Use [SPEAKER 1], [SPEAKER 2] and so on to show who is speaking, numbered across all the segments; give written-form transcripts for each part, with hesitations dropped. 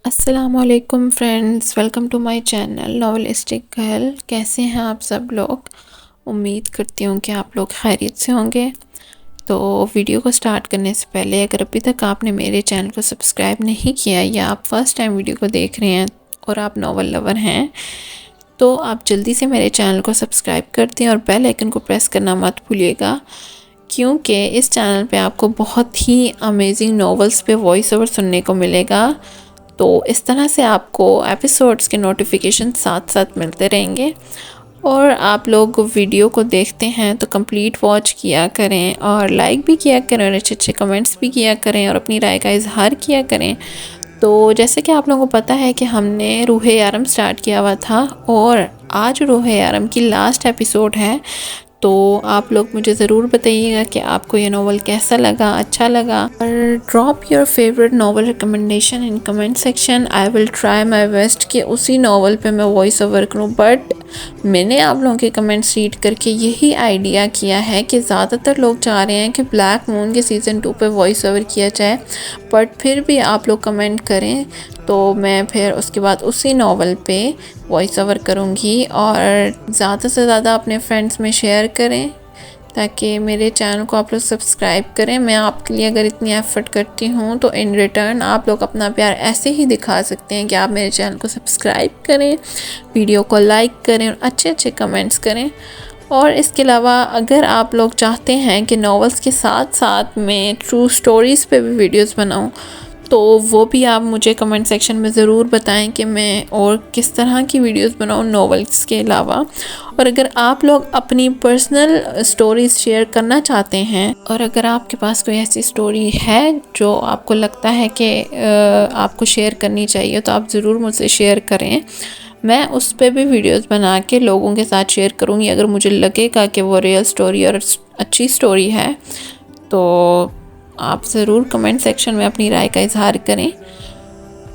[SPEAKER 1] السلام علیکم friends, welcome to my channel novelistic girl. کیسے ہیں آپ سب لوگ؟ امید کرتی ہوں کہ آپ لوگ خیریت سے ہوں گے۔ تو ویڈیو کو سٹارٹ کرنے سے پہلے اگر ابھی تک آپ نے میرے چینل کو سبسکرائب نہیں کیا یا آپ فرسٹ ٹائم ویڈیو کو دیکھ رہے ہیں اور آپ ناول لور ہیں تو آپ جلدی سے میرے چینل کو سبسکرائب کر دیں اور بیل آئکن کو پریس کرنا مت بھولیے گا، کیونکہ اس چینل پہ آپ کو بہت ہی امیزنگ ناولز پہ وائس اوور سننے کو ملے گا۔ تو اس طرح سے آپ کو ایپیسوڈز کے نوٹیفیکیشن ساتھ ساتھ ملتے رہیں گے، اور آپ لوگ ویڈیو کو دیکھتے ہیں تو کمپلیٹ واچ کیا کریں اور لائک بھی کیا کریں اور اچھے اچھے کمنٹس بھی کیا کریں اور اپنی رائے کا اظہار کیا کریں۔ تو جیسے کہ آپ لوگوں کو پتہ ہے کہ ہم نے روح یارم سٹارٹ کیا ہوا تھا، اور آج روح یارم کی لاسٹ ایپیسوڈ ہے۔ تو آپ لوگ مجھے ضرور بتائیے گا کہ آپ کو یہ ناول کیسا لگا، اچھا لگا، اور drop your favourite novel recommendation in comment section. I will try my best کہ اسی ناول پہ میں وائس اوور کروں، بٹ میں نے آپ لوگوں کے کمنٹس ریڈ کر کے یہی آئیڈیا کیا ہے کہ زیادہ تر لوگ چاہ رہے ہیں کہ بلیک مون کے سیزن 2 پہ وائس اوور کیا جائے، بٹ پھر بھی آپ لوگ کمنٹ کریں تو میں پھر اس کے بعد اسی ناول پہ وائس اوور کروں گی، اور زیادہ سے زیادہ اپنے فرینڈس میں شیئر کریں تاکہ میرے چینل کو آپ لوگ سبسکرائب کریں۔ میں آپ کے لیے اگر اتنی ایفرٹ کرتی ہوں تو ان ریٹرن آپ لوگ اپنا پیار ایسے ہی دکھا سکتے ہیں کہ آپ میرے چینل کو سبسکرائب کریں، ویڈیو کو لائک کریں اور اچھے اچھے کمنٹس کریں۔ اور اس کے علاوہ اگر آپ لوگ چاہتے ہیں کہ ناولز کے ساتھ ساتھ میں ٹرو سٹوریز پہ بھی ویڈیوز بناؤں تو وہ بھی آپ مجھے کمنٹ سیکشن میں ضرور بتائیں کہ میں اور کس طرح کی ویڈیوز بناؤں ناولز کے علاوہ۔ اور اگر آپ لوگ اپنی پرسنل سٹوریز شیئر کرنا چاہتے ہیں، اور اگر آپ کے پاس کوئی ایسی سٹوری ہے جو آپ کو لگتا ہے کہ آپ کو شیئر کرنی چاہیے تو آپ ضرور مجھ سے شیئر کریں۔ میں اس پہ بھی ویڈیوز بنا کے لوگوں کے ساتھ شیئر کروں گی اگر مجھے لگے گا کہ وہ ریئل سٹوری اور اچھی سٹوری ہے۔ تو آپ ضرور کمنٹ سیکشن میں اپنی رائے کا اظہار کریں۔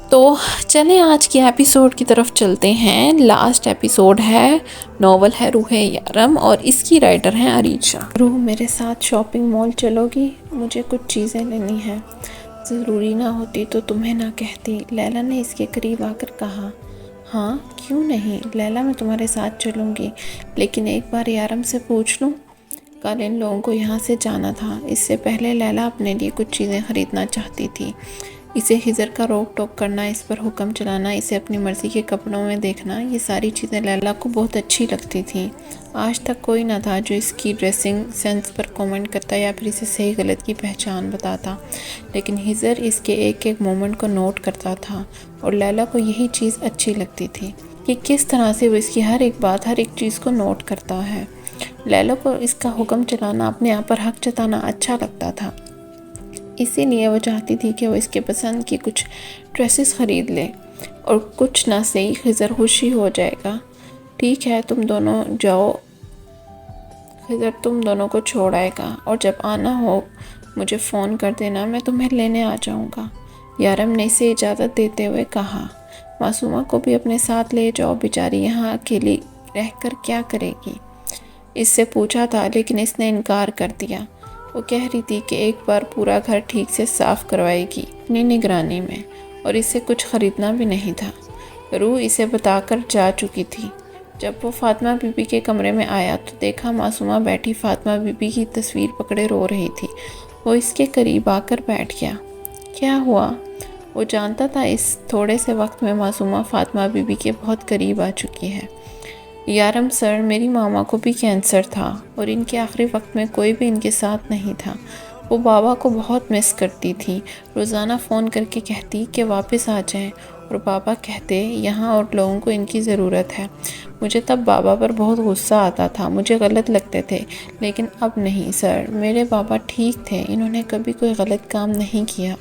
[SPEAKER 1] تو چلیں آج کی ایپیسوڈ کی طرف چلتے ہیں۔ لاسٹ ایپیسوڈ ہے، ناول ہے روح یارم، اور اس کی رائٹر ہیں عریشہ۔ روح میرے ساتھ شاپنگ مال چلو گی؟ مجھے کچھ چیزیں لینی ہیں، ضروری نہ ہوتی تو تمہیں نہ کہتی، لیلا نے اس کے قریب آ کر کہا۔ ہاں کیوں نہیں لیلا، میں تمہارے ساتھ چلوں گی، لیکن ایک بار یارم سے پوچھ لوں۔ کل ان لوگوں کو یہاں سے جانا تھا، اس سے پہلے لیلا اپنے لیے کچھ چیزیں خریدنا چاہتی تھی۔ اسے خضر کا روک ٹوک کرنا، اس پر حکم چلانا، اسے اپنی مرضی کے کپڑوں میں دیکھنا، یہ ساری چیزیں لیلا کو بہت اچھی لگتی تھیں۔ آج تک کوئی نہ تھا جو اس کی ڈریسنگ سینس پر کومنٹ کرتا یا پھر اسے صحیح غلط کی پہچان بتاتا، لیکن خضر اس کے ایک ایک مومنٹ کو نوٹ کرتا تھا، اور لیلا کو یہی چیز اچھی لگتی تھی کہ کس طرح سے وہ اس کی ہر ایک بات، ہر ایک چیز کو نوٹ کرتا ہے۔ لیلا کو اس کا حکم چلانا، اپنے آپ پر حق جتانا اچھا لگتا تھا، اسی لیے وہ چاہتی تھی کہ وہ اس کے پسند کی کچھ ڈریسز خرید لے، اور کچھ نہ صحیح خضر خوشی ہو جائے گا۔ ٹھیک ہے تم دونوں جاؤ، خضر تم دونوں کو چھوڑ آئے گا، اور جب آنا ہو مجھے فون کر دینا، میں تمہیں لینے آ جاؤں گا، یارم نے اسے اجازت دیتے ہوئے کہا۔ معصومہ کو بھی اپنے ساتھ لے جاؤ، بیچاری یہاں اکیلی رہ کر کیا کرے گی؟ اس سے پوچھا تھا لیکن اس نے انکار کر دیا۔ وہ کہہ رہی تھی کہ ایک بار پورا گھر ٹھیک سے صاف کروائے گی اپنی نگرانی میں، اور اسے کچھ خریدنا بھی نہیں تھا۔ روح اسے بتا کر جا چکی تھی۔ جب وہ فاطمہ بی بی کے کمرے میں آیا تو دیکھا معصومہ بیٹھی فاطمہ بی بی کی تصویر پکڑے رو رہی تھی۔ وہ اس کے قریب آ کر بیٹھ گیا۔ کیا ہوا؟ وہ جانتا تھا اس تھوڑے سے وقت میں معصومہ فاطمہ بی بی کے بہت قریب آ چکی ہے۔ یارم سر، میری ماما کو بھی کینسر تھا، اور ان کے آخری وقت میں کوئی بھی ان کے ساتھ نہیں تھا۔ وہ بابا کو بہت مس کرتی تھی، روزانہ فون کر کے کہتی کہ واپس آ جائیں، اور بابا کہتے یہاں اور لوگوں کو ان کی ضرورت ہے۔ مجھے تب بابا پر بہت غصہ آتا تھا، مجھے غلط لگتے تھے، لیکن اب نہیں سر، میرے بابا ٹھیک تھے، انہوں نے کبھی کوئی غلط کام نہیں کیا۔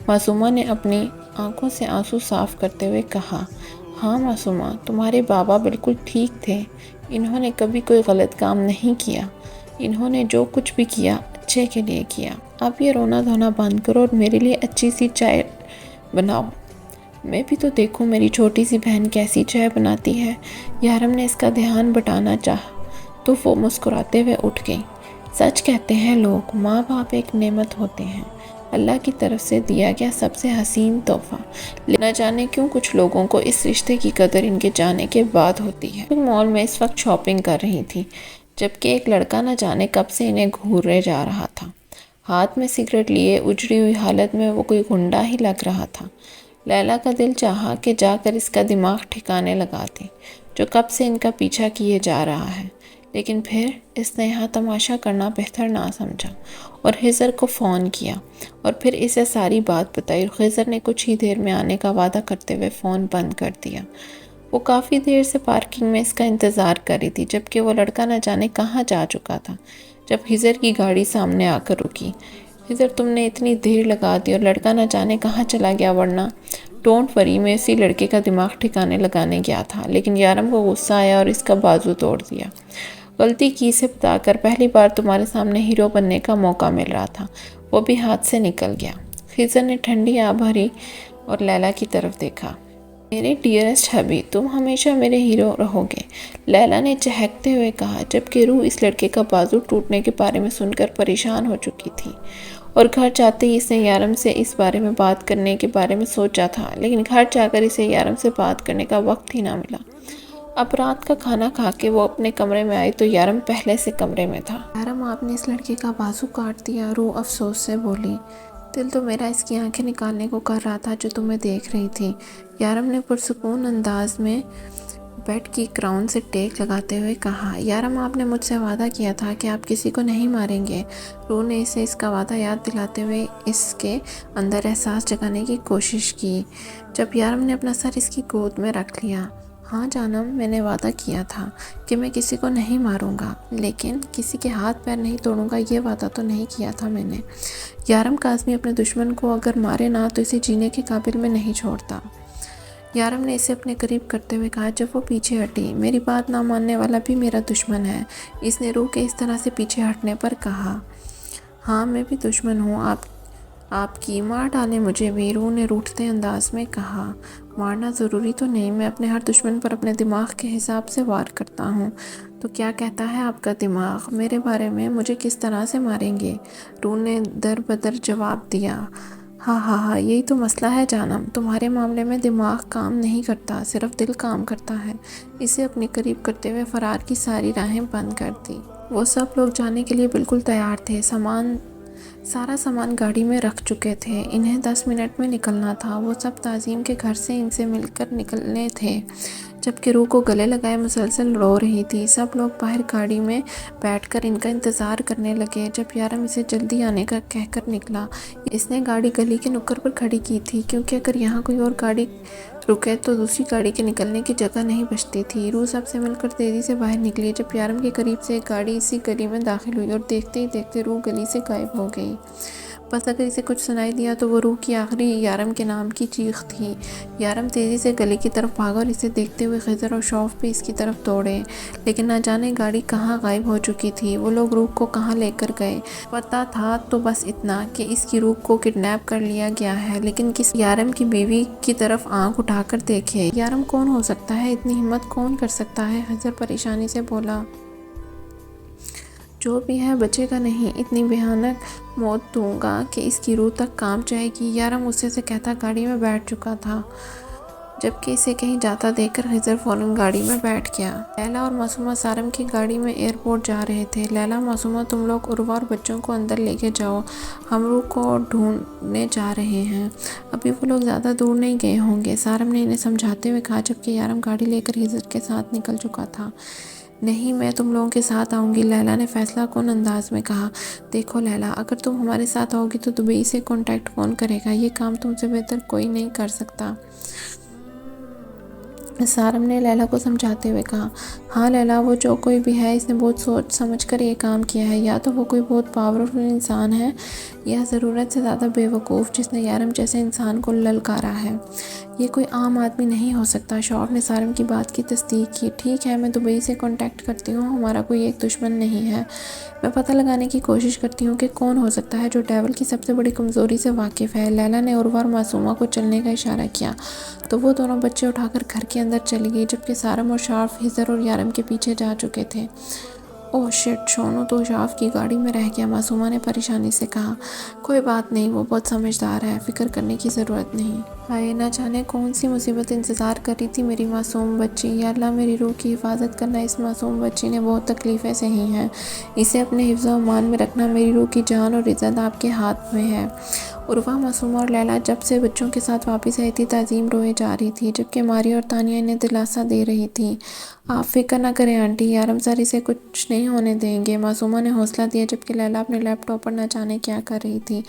[SPEAKER 1] معصومہ نے اپنی آنکھوں سے آنسو صاف کرتے ہوئے کہا۔ ہاں معصومہ، تمہارے بابا بالکل ٹھیک تھے، انہوں نے کبھی کوئی غلط کام نہیں کیا، انہوں نے جو کچھ بھی کیا اچھے کے لیے کیا۔ اب یہ رونا دھونا بند کرو اور میرے لیے اچھی سی چائے بناؤ، میں بھی تو دیکھوں میری چھوٹی سی بہن کیسی چائے بناتی ہے۔ یارم نے اس کا دھیان بٹانا چاہا تو وہ مسکراتے ہوئے اٹھ گئی۔ سچ کہتے ہیں لوگ، ماں باپ ایک نعمت ہوتے ہیں، اللہ کی طرف سے دیا گیا سب سے حسین تحفہ۔ نہ جانے کیوں کچھ لوگوں کو اس رشتے کی قدر ان کے جانے کے بعد ہوتی ہے۔ مال میں اس وقت شاپنگ کر رہی تھی، جبکہ ایک لڑکا نہ جانے کب سے انہیں گھورے جا رہا تھا۔ ہاتھ میں سگریٹ لیے اجڑی ہوئی حالت میں وہ کوئی گنڈا ہی لگ رہا تھا۔ لیلا کا دل چاہا کہ جا کر اس کا دماغ ٹھکانے لگاتی، جو کب سے ان کا پیچھا کیے جا رہا ہے، لیکن پھر اس نے یہاں تماشا کرنا بہتر نہ سمجھا اور خضر کو فون کیا اور پھر اسے ساری بات بتائی۔ خضر نے کچھ ہی دیر میں آنے کا وعدہ کرتے ہوئے فون بند کر دیا۔ وہ کافی دیر سے پارکنگ میں اس کا انتظار کر رہی تھی، جبکہ وہ لڑکا نہ جانے کہاں جا چکا تھا جب خضر کی گاڑی سامنے آ کر رکی۔ خضر تم نے اتنی دیر لگا دی اور لڑکا نہ جانے کہاں چلا گیا، ورنہ ڈونٹ وری میں اسی لڑکے کا دماغ ٹھکانے لگانے گیا تھا، لیکن یارم کو غصہ آیا اور اس کا بازو توڑ دیا۔ غلطی کی سے بتا کر پہلی بار تمہارے سامنے ہیرو بننے کا موقع مل رہا تھا، وہ بھی ہاتھ سے نکل گیا۔ خضر نے ٹھنڈی آہ بھری اور لیلا کی طرف دیکھا۔ میرے ڈیئرسٹ حبی، تم ہمیشہ میرے ہیرو رہو گے، لیلا نے چہکتے ہوئے کہا، جبکہ روح اس لڑکے کا بازو ٹوٹنے کے بارے میں سن کر پریشان ہو چکی تھی اور گھر جاتے ہی اس نے یارم سے اس بارے میں بات کرنے کے بارے میں سوچا تھا، لیکن گھر جا کر اسے یارم سے بات کرنے کا وقت ہی نہ ملا۔ اب رات کا کھانا کھا کے وہ اپنے کمرے میں آئی تو یارم پہلے سے کمرے میں تھا۔ یارم، آپ نے اس لڑکے کا بازو کاٹ دیا، روح افسوس سے بولی۔ دل تو میرا اس کی آنکھیں نکالنے کو کر رہا تھا جو تمہیں دیکھ رہی تھی، یارم نے پرسکون انداز میں بیڈ کی کراؤن سے ٹیک لگاتے ہوئے کہا۔ یارم، آپ نے مجھ سے وعدہ کیا تھا کہ آپ کسی کو نہیں ماریں گے۔ روح نے اسے اس کا وعدہ یاد دلاتے ہوئے اس کے اندر احساس جگانے کی کوشش کی۔ جب یارم نے اپنا سر اس کی گود میں رکھ لیا، ہاں جانم، میں نے وعدہ کیا تھا کہ میں کسی کو نہیں ماروں گا، لیکن کسی کے ہاتھ پیر نہیں توڑوں گا، یہ وعدہ تو نہیں کیا تھا میں نے۔ یارم، کاظمی اپنے دشمن کو اگر مارے نہ تو اسے جینے کے قابل میں نہیں چھوڑتا۔ یارم نے اسے اپنے قریب کرتے ہوئے کہا۔ جب وہ پیچھے ہٹی، میری بات نہ ماننے والا بھی میرا دشمن ہے، اس نے روح کے اس طرح سے پیچھے ہٹنے پر کہا۔ ہاں، میں بھی دشمن ہوں آپ کی، مار ڈالیں مجھے بھی، روح نے روٹھتے انداز میں کہا۔ مارنا ضروری تو نہیں، میں اپنے ہر دشمن پر اپنے دماغ کے حساب سے وار کرتا ہوں۔ تو کیا کہتا ہے آپ کا دماغ میرے بارے میں؟ مجھے کس طرح سے ماریں گے؟ روح نے در بدر جواب دیا۔ ہاں، یہی تو مسئلہ ہے جانم، تمہارے معاملے میں دماغ کام نہیں کرتا، صرف دل کام کرتا ہے۔ اسے اپنے قریب کرتے ہوئے فرار کی ساری راہیں بند کر دی۔ وہ سب لوگ جانے کے لیے بالکل تیار تھے، سارا سامان گاڑی میں رکھ چکے تھے، انہیں 10 منٹ میں نکلنا تھا۔ وہ سب تعظیم کے گھر سے ان سے مل کر نکلنے تھے، جبکہ روح کو گلے لگائے مسلسل رو رہی تھی۔ سب لوگ باہر گاڑی میں بیٹھ کر ان کا انتظار کرنے لگے جب یارم اسے جلدی آنے کا کہہ کر نکلا۔ اس نے گاڑی گلی کے نکڑ پر کھڑی کی تھی، کیونکہ اگر یہاں کوئی اور گاڑی رکے تو دوسری گاڑی کے نکلنے کی جگہ نہیں بچتی تھی۔ روح سب سے مل کر تیزی سے باہر نکلی جب یارم کے قریب سے ایک گاڑی اسی گلی میں داخل ہوئی، اور دیکھتے ہی دیکھتے روح گلی سے غائب ہو گئی۔ بس اگر اسے کچھ سنائی دیا تو وہ روح کی آخری یارم کے نام کی چیخ تھی۔ یارم تیزی سے گلی کی طرف بھاگا اور اسے دیکھتے ہوئے خضر اور شوف بھی اس کی طرف دوڑے، لیکن نہ جانے گاڑی کہاں غائب ہو چکی تھی، وہ لوگ روح کو کہاں لے کر گئے۔ پتہ تھا تو بس اتنا کہ اس کی روح کو کڈنیپ کر لیا گیا ہے، لیکن کس یارم کی بیوی کی طرف آنکھ اٹھا کر دیکھے۔ یارم کون ہو سکتا ہے؟ اتنی ہمت کون کر سکتا ہے؟ خضر پریشانی سے بولا۔ جو بھی ہے بچے گا نہیں، اتنی بھیانک موت دوں گا کہ اس کی روح تک کانپ جائے گی، یارم غصے سے کہتا گاڑی میں بیٹھ چکا تھا۔ جبکہ اسے کہیں جاتا دیکھ کر خضر فوراً گاڑی میں بیٹھ گیا۔ لیلا اور معصومہ سارم کی گاڑی میں ایئرپورٹ جا رہے تھے۔ لیلا، معصومہ، تم لوگ عروہ اور بچوں کو اندر لے کے جاؤ، ہم روح کو ڈھونڈنے جا رہے ہیں، ابھی وہ لوگ زیادہ دور نہیں گئے ہوں گے، سارم نے انہیں سمجھاتے ہوئے کہا، جبکہ یارم گاڑی لے کر خضر کے ساتھ نکل چکا تھا۔ نہیں، میں تم لوگوں کے ساتھ آؤں گی، لیلا نے فیصلہ کن انداز میں کہا۔ دیکھو لیلا، اگر تم ہمارے ساتھ آؤ گی تو دبئی سے کانٹیکٹ کون کرے گا؟ یہ کام تم سے بہتر کوئی نہیں کر سکتا، سارم نے لیلا کو سمجھاتے ہوئے کہا۔ ہاں لیلا، وہ جو کوئی بھی ہے اس نے بہت سوچ سمجھ کر یہ کام کیا ہے، یا تو وہ کوئی بہت پاورفل انسان ہے یا ضرورت سے زیادہ بے وقوف جس نے یارم جیسے انسان کو للکارا ہے، یہ کوئی عام آدمی نہیں ہو سکتا۔ شوف نے سارم کی بات کی تصدیق کی۔ ٹھیک ہے، میں دبئی سے کانٹیکٹ کرتی ہوں، ہمارا کوئی ایک دشمن نہیں ہے، میں پتہ لگانے کی کوشش کرتی ہوں کہ کون ہو سکتا ہے جو ڈیول کی سب سے بڑی کمزوری سے واقف ہے۔ لیلا نے عروہ اور معصومہ کو چلنے کا اشارہ کیا تو وہ دونوں بچے اٹھا کر گھر کے اندر چلی گئی، جبکہ سارم اور شوف خضر اور یارم کے پیچھے جا چکے تھے۔ اوہ شٹ، شونو تو شاف کی گاڑی میں رہ گیا، معصومہ نے پریشانی سے کہا۔ کوئی بات نہیں، وہ بہت سمجھدار ہے، فکر کرنے کی ضرورت نہیں۔ ہائے، نہ جانے کون سی مصیبت انتظار کر رہی تھی میری معصوم بچی۔ یا اللہ میری روح کی حفاظت کرنا، اس معصوم بچی نے بہت تکلیفیں سہی ہیں، اسے اپنے حفظ و امان میں رکھنا، میری روح کی جان اور عزت آپ کے ہاتھ میں ہے۔ عروہ، معصومہ اور لیلا جب سے بچوں کے ساتھ واپس آئی تھی تعظیم روئے جا رہی تھی، جبکہ ماری اور تانیہ انہیں دلاسا دے رہی تھی۔ آپ فکر نہ کریں آنٹی، یارم سر اسے کچھ نہیں ہونے دیں گے، معصومہ نے حوصلہ دیا، جبکہ لیلا اپنے لیپ ٹاپ پر نہ جانے کیا کر رہی تھی۔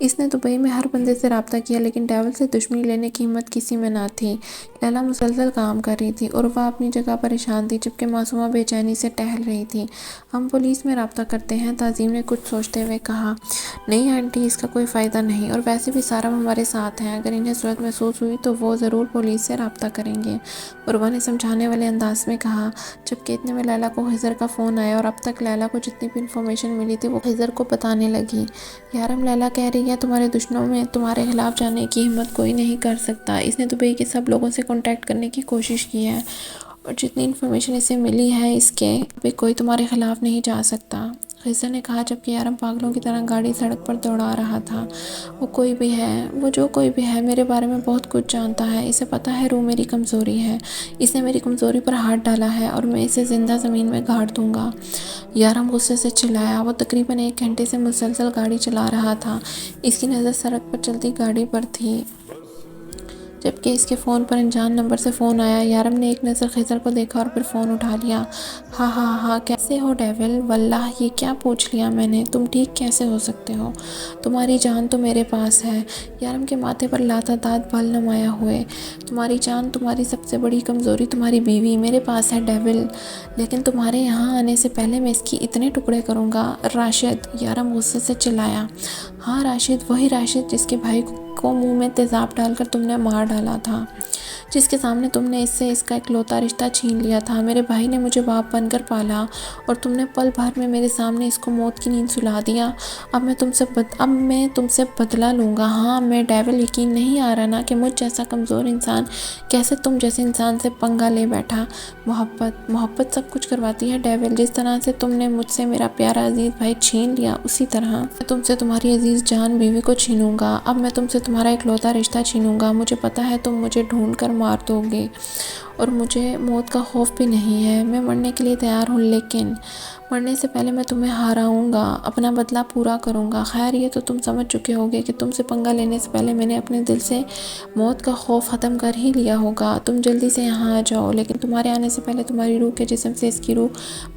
[SPEAKER 1] اس نے دبئی میں ہر بندے سے رابطہ کیا، لیکن ڈیول سے دشمنی لینے کی ہمت کسی میں نہ تھی۔ لیلا مسلسل کام کر رہی تھی، عروہ اپنی جگہ پریشان تھی، جبکہ معصومہ بے چینی سے ٹہل رہی تھی۔ ہم پولیس میں رابطہ کرتے ہیں، تعظیم نے کچھ سوچتے ہوئے کہا۔ نہیں آنٹی، اس کا کوئی فائدہ نہیں، اور ویسے بھی سارا ہمارے ساتھ ہیں، اگر انہیں ضرورت محسوس ہوئی تو وہ ضرور پولیس سے رابطہ کریں گے، عروہ نے سمجھانے والے انداز میں کہا۔ جبکہ اتنے میں لیلا کو خضر کا فون آیا، اور اب تک لیلا کو جتنی بھی انفارمیشن ملی تھی وہ خضر کو بتانے لگی۔ یارم، لیلا کہہ رہی ہے تمہارے دشمنوں میں تمہارے خلاف جانے کی ہمت کوئی نہیں کر سکتا، اس نے دبئی کے سب لوگوں سے کانٹیکٹ کرنے کی کوشش کی ہے، اور جتنی انفارمیشن اسے ملی ہے اس کے بھی کوئی تمہارے خلاف نہیں جا سکتا، خضر نے کہا، جبکہ یارم پاگلوں کی طرح گاڑی سڑک پر دوڑا رہا تھا۔ وہ جو کوئی بھی ہے میرے بارے میں بہت کچھ جانتا ہے، اسے پتا ہے روح میری کمزوری ہے، اس نے میری کمزوری پر ہاتھ ڈالا ہے اور میں اسے زندہ زمین میں گاڑ دوں گا، یارم غصے سے چلایا۔ وہ تقریباً 1 گھنٹے سے مسلسل گاڑی چلا رہا تھا، اس کی نظر سڑک پر چلتی گاڑی پر تھی، جبکہ اس کے فون پر انجان نمبر سے فون آیا۔ یارم نے ایک نظر خضر کو دیکھا اور پھر فون اٹھا لیا۔ ہاں ہاں ہاں، کیسے ہو ڈیول؟ واللہ یہ کیا پوچھ لیا میں نے، تم ٹھیک کیسے ہو سکتے ہو؟ تمہاری جان تو میرے پاس ہے، یارم کے ماتھے پر لاتعداد بال نمایاں ہوئے۔ تمہاری جان، تمہاری سب سے بڑی کمزوری تمہاری بیوی میرے پاس ہے ڈیول، لیکن تمہارے یہاں آنے سے پہلے میں اس کی اتنے ٹکڑے کروں گا۔ راشد، یارم غصے سے چلایا۔ ہاں راشد، وہی راشد جس کے بھائی کو منہ میں تیزاب ڈال کر تم نے مار ڈالا تھا، جس کے سامنے تم نے اس سے اس کا اکلوتا رشتہ چھین لیا تھا۔ میرے بھائی نے مجھے باپ بن کر پالا، اور تم نے پل بھر میں میرے سامنے اس کو موت کی نیند سلا دیا۔ اب میں تم سے بدلہ لوں گا۔ ہاں میں ڈیول، یقین نہیں آ رہا نا کہ مجھ جیسا کمزور انسان کیسے تم جیسے انسان سے پنگا لے بیٹھا۔ محبت سب کچھ کرواتی ہے ڈیول، جس طرح سے تم نے مجھ سے میرا پیارا عزیز بھائی چھین لیا، اسی طرح میں تم سے تمہاری عزیز جان بیوی کو چھینوں گا۔ اب میں تم سے تمہارا اکلوتا رشتہ چھینوں گا۔ مجھے پتا ہے تم مجھے ڈھونڈ کر مار دو گے، اور مجھے موت کا خوف بھی نہیں ہے، میں مرنے کے لیے تیار ہوں، لیکن مرنے سے پہلے میں تمہیں ہراؤں گا، اپنا بدلہ پورا کروں گا۔ خیر یہ تو تم سمجھ چکے ہوگے کہ تم سے پنگا لینے سے پہلے میں نے اپنے دل سے موت کا خوف ختم کر ہی لیا ہوگا۔ تم جلدی سے یہاں آ جاؤ، لیکن تمہارے آنے سے پہلے تمہاری روح کے جسم سے اس کی روح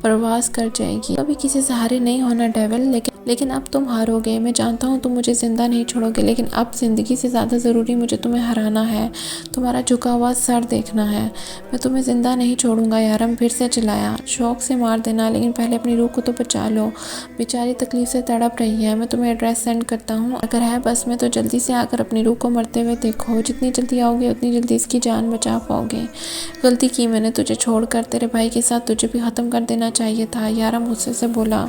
[SPEAKER 1] پرواز کر جائے گی۔ کبھی کسی سہارے نہیں ہونا ڈیول، لیکن اب تم ہارو گے، میں جانتا ہوں تم مجھے زندہ نہیں چھوڑو گے، لیکن اب زندگی سے زیادہ ضروری مجھے تمہیں ہرانا ہے، تمہارا جھکا ہوا سر دیکھنا ہے، میں تمہیں زندہ نہیں چھوڑوں گا۔ یارم پھر سے چلایا۔ شوق سے مار دینا، لیکن پہلے اپنی روح کو تو بچا لو، بیچاری تکلیف سے تڑپ رہی ہے۔ میں تمہیں ایڈریس سینڈ کرتا ہوں، اگر ہے بس میں تو جلدی سے آ کر اپنی روح کو مرتے ہوئے دیکھو، جتنی جلدی آؤ گے اتنی جلدی اس کی جان بچا پاؤ گے۔ غلطی کی میں نے تجھے چھوڑ کر، تیرے بھائی کے ساتھ تجھے بھی ختم کر دینا چاہیے تھا، یارم غصے سے بولا۔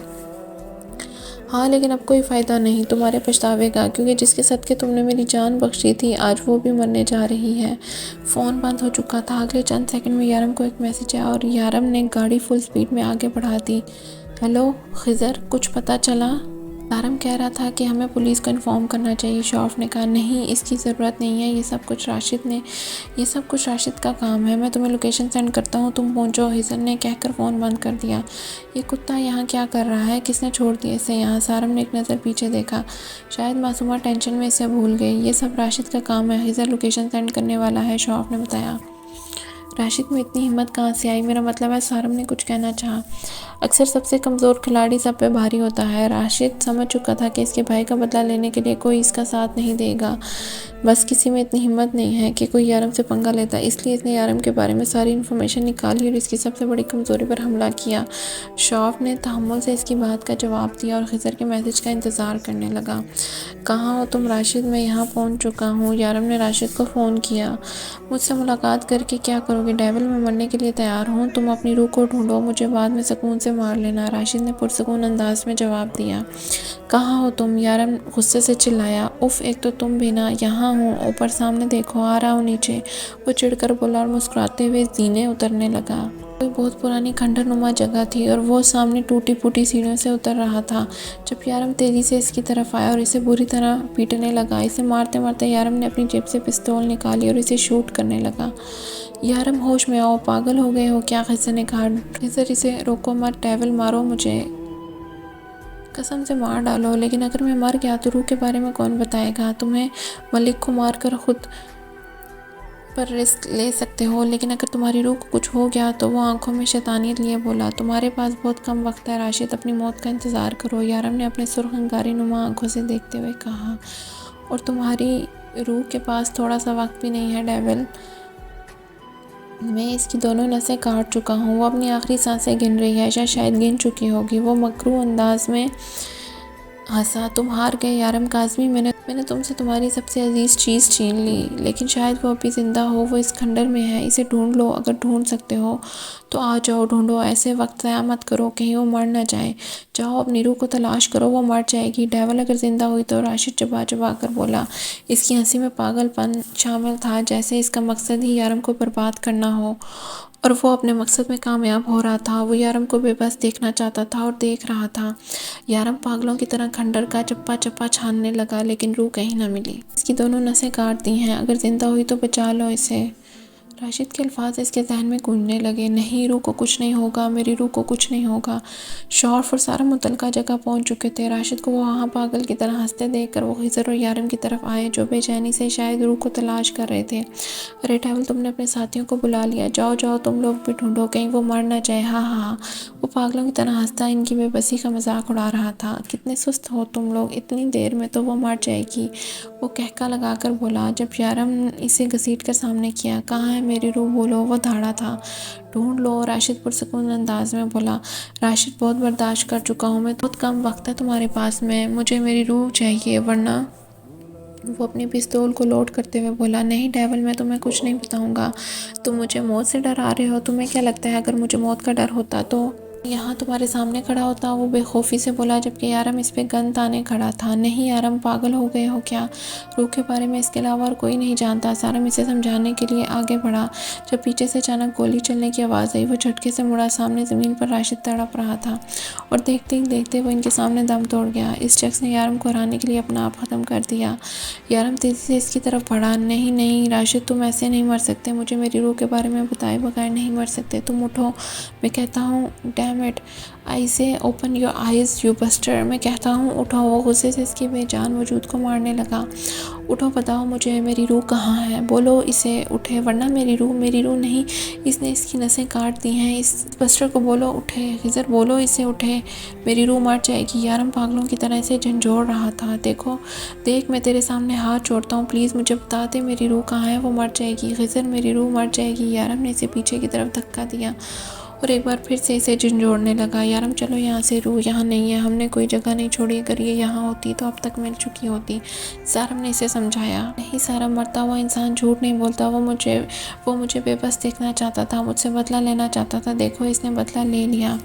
[SPEAKER 1] ہاں لیکن اب کوئی فائدہ نہیں، تمہارے پچھتاوے کا، کیونکہ جس کے صدقے تم نے میری جان بخشی تھی آج وہ بھی مرنے جا رہی ہے۔ فون بند ہو چکا تھا۔ اگلے چند سیکنڈ میں یارم کو ایک میسج آیا، اور یارم نے گاڑی فل سپیڈ میں آگے بڑھا دی۔ ہیلو خضر، کچھ پتہ چلا؟ یارم کہہ رہا تھا کہ ہمیں پولیس کو انفارم کرنا چاہیے، شوف نے کہا۔ نہیں، اس کی ضرورت نہیں ہے، یہ سب کچھ راشد کا کام ہے، میں تمہیں لوکیشن سینڈ کرتا ہوں، تم پہنچو، خضر نے کہہ کر فون بند کر دیا۔ یہ کتا یہاں کیا کر رہا ہے؟ کس نے چھوڑ دیا اسے یہاں؟ سارم نے ایک نظر پیچھے دیکھا، شاید معصومہ ٹینشن میں اسے بھول گئی۔ یہ سب راشد کا کام ہے، خضر لوکیشن سینڈ کرنے والا ہے، شوف نے بتایا۔ راشد میں اتنی ہمت کہاں سے آئی؟ میرا مطلب ہے، سارم نے کچھ کہنا چاہا۔ اکثر سب سے کمزور کھلاڑی سب پہ بھاری ہوتا ہے۔ راشد سمجھ چکا تھا کہ اس کے بھائی کا بدلہ لینے کے لیے کوئی اس کا ساتھ نہیں دے گا، بس کسی میں اتنی ہمت نہیں ہے کہ کوئی یارم سے پنگا لیتا، اس لیے اس نے یارم کے بارے میں ساری انفارمیشن نکالی اور اس کی سب سے بڑی کمزوری پر حملہ کیا۔ شوف نے تحمل سے اس کی بات کا جواب دیا اور خضر کے میسج کا انتظار کرنے لگا۔ کہاں ہو تم راشد؟ میں یہاں پہنچ چکا ہوں، یارم نے راشد کو فون کیا۔ مجھ سے ملاقات کر کے کیا کرو گے ڈیول؟ میں مرنے کے لیے تیار ہوں، تم اپنی روح کو ڈھونڈو، مجھے بعد میں سکون سے مار لینا، راشد نے پرسکون انداز میں جواب دیا۔ کہاں ہو تم؟ یارم غصے سے چلایا۔ اف، ایک تو تم بھی نا، یہاں ہوں، اوپر سامنے دیکھو، آ رہا ہوں نیچے، وہ چڑھ کر بولا اور مسکراتے ہوئے زینے اترنے لگا۔ کوئی بہت پرانی کھنڈر نما جگہ تھی اور وہ سامنے ٹوٹی پھوٹی سیڑھیوں سے اتر رہا تھا جب یارم تیزی سے اس کی طرف آیا اور اسے بری طرح پیٹنے لگا۔ اسے مارتے مارتے یارم نے اپنی جیب سے پستول نکالی اور اسے شوٹ کرنے لگا۔ یارم ہوش میں آؤ، پاگل ہو گئے ہو کیا؟ خضر نے کہا۔ خضر اسے روکو مت، ڈیول مارو مجھے، قسم سے مار ڈالو، لیکن اگر میں مر گیا تو روح کے بارے میں کون بتائے گا؟ تمہیں ملک کو مار کر خود پر رسک لے سکتے ہو، لیکن اگر تمہاری روح کو کچھ ہو گیا تو وہ آنکھوں میں شیطانیت لیے بولا۔ تمہارے پاس بہت کم وقت ہے راشد، اپنی موت کا انتظار کرو، یارم نے اپنے سرخ انگاری نما آنکھوں سے دیکھتے ہوئے کہا۔ اور تمہاری روح کے پاس تھوڑا سا وقت بھی نہیں ہے ڈیول، میں اس کی دونوں نسیں کاٹ چکا ہوں، وہ اپنی آخری سانسیں گن رہی ہے، شاید گن چکی ہوگی۔ وہ مکروہ انداز میں ہنسا۔ تم ہار گئے یارم کاظمی، میں نے تم سے تمہاری سب سے عزیز چیز چھین لی، لیکن شاید وہ ابھی زندہ ہو، وہ اس کھنڈر میں ہے، اسے ڈھونڈ لو، اگر ڈھونڈ سکتے ہو تو آ جاؤ، ڈھونڈو، ایسے وقت ضائع مت کرو، کہیں وہ مر نہ جائے، جاؤ اپنی روح کو تلاش کرو، وہ مر جائے گی۔ ڈیول اگر زندہ ہوئی تو؟ راشد چبا چبا کر بولا۔ اس کی ہنسی میں پاگل پن شامل تھا، جیسے اس کا مقصد ہی یارم کو برباد کرنا ہو اور وہ اپنے مقصد میں کامیاب ہو رہا تھا۔ وہ یارم کو بے بس دیکھنا چاہتا تھا اور دیکھ رہا تھا۔ یارم پاگلوں کی طرح کھنڈر کا چپا چپا چھاننے لگا، لیکن روح کہیں نہ ملی۔ اس کی دونوں نسیں کاٹ دی ہیں، اگر زندہ ہوئی تو بچا لو اسے۔ راشد کے الفاظ اس کے ذہن میں گونجنے لگے۔ نہیں، روح کو کچھ نہیں ہوگا، میری روح کو کچھ نہیں ہوگا۔ شورف اور سارا متعلقہ جگہ پہنچ چکے تھے۔ راشد کو وہاں پاگل کی طرح ہنستے دیکھ کر وہ خضر اور یارم کی طرف آئے، جو بے چینی سے شاید روح کو تلاش کر رہے تھے۔ ارے ڈیول، تم نے اپنے ساتھیوں کو بلا لیا، جاؤ جاؤ تم لوگ بھی ڈھونڈو، کہیں وہ مر نہ جائے، ہاں ہاں ہاں۔ وہ پاگلوں کی طرح ہنستا ان کی بے بسی کا مذاق اڑا رہا تھا۔ کتنے سست ہو تم لوگ، اتنی دیر میں تو وہ مر جائے گی، وہ قہقہ لگا کر بولا جب یارم اسے گھسیٹ کر سامنے کیا۔ کہاں ہے میری روح؟ بولو، وہ دھاڑا تھا۔ ڈھونڈ لو، راشد پرسکون انداز میں بولا۔ راشد، بہت برداشت کر چکا ہوں میں، بہت کم وقت ہے تمہارے پاس میں، مجھے میری روح چاہیے ورنہ۔ وہ اپنی پستول کو لوڈ کرتے ہوئے بولا۔ نہیں ڈیول، میں تمہیں کچھ نہیں بتاؤں گا، تم مجھے موت سے ڈرا رہے ہو، تمہیں کیا لگتا ہے اگر مجھے موت کا ڈر ہوتا تو یہاں تمہارے سامنے کھڑا ہوتا؟ وہ بے خوفی سے بولا، جبکہ یارم اس پہ گن تانے کھڑا تھا۔ نہیں یارم، پاگل ہو گئے ہو کیا؟ روح کے بارے میں اس کے علاوہ اور کوئی نہیں جانتا۔ یارم اسے سمجھانے کے لیے آگے بڑھا جب پیچھے سے اچانک گولی چلنے کی آواز آئی۔ وہ جھٹکے سے مڑا، سامنے زمین پر راشد تڑپ رہا تھا اور دیکھتے ہی دیکھتے وہ ان کے سامنے دم توڑ گیا۔ اس شخص نے یارم کو ہرانے کے لیے اپنا آپ ختم کر دیا۔ یارم تیزی سے اس کی طرف بڑھا۔ نہیں نہیں راشد، تم ایسے نہیں مر سکتے، مجھے میری روح کے بارے میں بتائے بغیر نہیں مر سکتے، تم اٹھو، میں کہتا ہوں، dam it, I say open your eyes you buster, میں کہتا ہوں اٹھو۔ وہ غصے سے اس کی بے جان وجود کو مارنے لگا۔ اٹھو، بتاؤ مجھے میری روح کہاں ہے، بولو اسے اٹھے ورنہ میری روح نہیں، اس نے اس کی نسیں کاٹ دی ہیں، اس بسٹر کو بولو اٹھے، خضر بولو اسے اٹھے، میری روح مر جائے گی۔ یارم پاگلوں کی طرح اسے جھنجھوڑ رہا تھا۔ دیکھ میں تیرے سامنے ہاتھ چھوڑتا ہوں، پلیز مجھے بتا دے میری روح کہاں ہے، وہ مر جائے گی، خضر میری روح مر جائے گی۔ یارم نے اسے پیچھے کی طرف دھکا دیا اور ایک بار پھر سے اسے جھنجھوڑنے لگا۔ یارم چلو یہاں سے، روح یہاں نہیں ہے، ہم نے کوئی جگہ نہیں چھوڑی، اگر یہ یہاں ہوتی تو اب تک مل چکی ہوتی، یارم نے اسے سمجھایا۔ نہیں سارم، مرتا ہوا انسان جھوٹ نہیں بولتا، وہ مجھے بے بس دیکھنا چاہتا تھا، مجھ سے بدلہ لینا چاہتا تھا، دیکھو اس نے بدلہ لے لیا،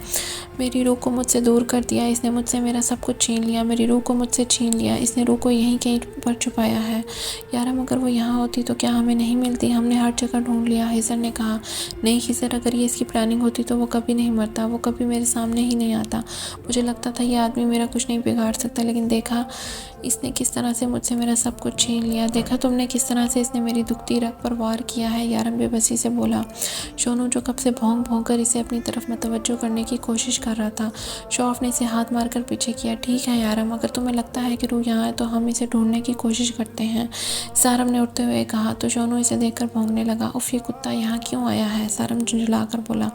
[SPEAKER 1] میری روح کو مجھ سے دور کر دیا، اس نے مجھ سے میرا سب کچھ چھین لیا، میری روح کو مجھ سے چھین لیا، اس نے روح کو یہیں کہیں پر چھپایا ہے۔ یارم اگر وہ یہاں ہوتی تو کیا ہمیں نہیں ملتی؟ ہم نے ہر جگہ ڈھونڈ لیا، خضر نے کہا۔ نہیں خضر، اگر یہ اس کی پلاننگ ہوتی تو وہ کبھی نہیں مرتا، وہ کبھی میرے سامنے ہی نہیں آتا، مجھے لگتا تھا یہ آدمی میرا کچھ نہیں بگاڑ سکتا، لیکن دیکھا اس نے کس طرح سے مجھ سے میرا سب کچھ چھین لیا، دیکھا تم نے کس طرح سے اس نے میری دکھتی رگ پر وار کیا ہے۔ یارم بے بسی سے بولا۔ شونو جو کب سے بھونک بھونک کر اسے اپنی طرف متوجہ کرنے کی کوشش کر رہا تھا، شوف نے اسے ہاتھ مار کر پیچھے کیا۔ ٹھیک ہے یارم، اگر تمہیں لگتا ہے کہ روح یہاں ہے تو ہم اسے ڈھونڈنے کی کوشش کرتے ہیں، سارم نے اٹھتے ہوئے کہا۔ تو شونو اسے دیکھ کر بھونکنے لگا۔ اف، یہ کتا یہاں کیوں آیا ہے؟ سارم جھنجھلا کر بولا۔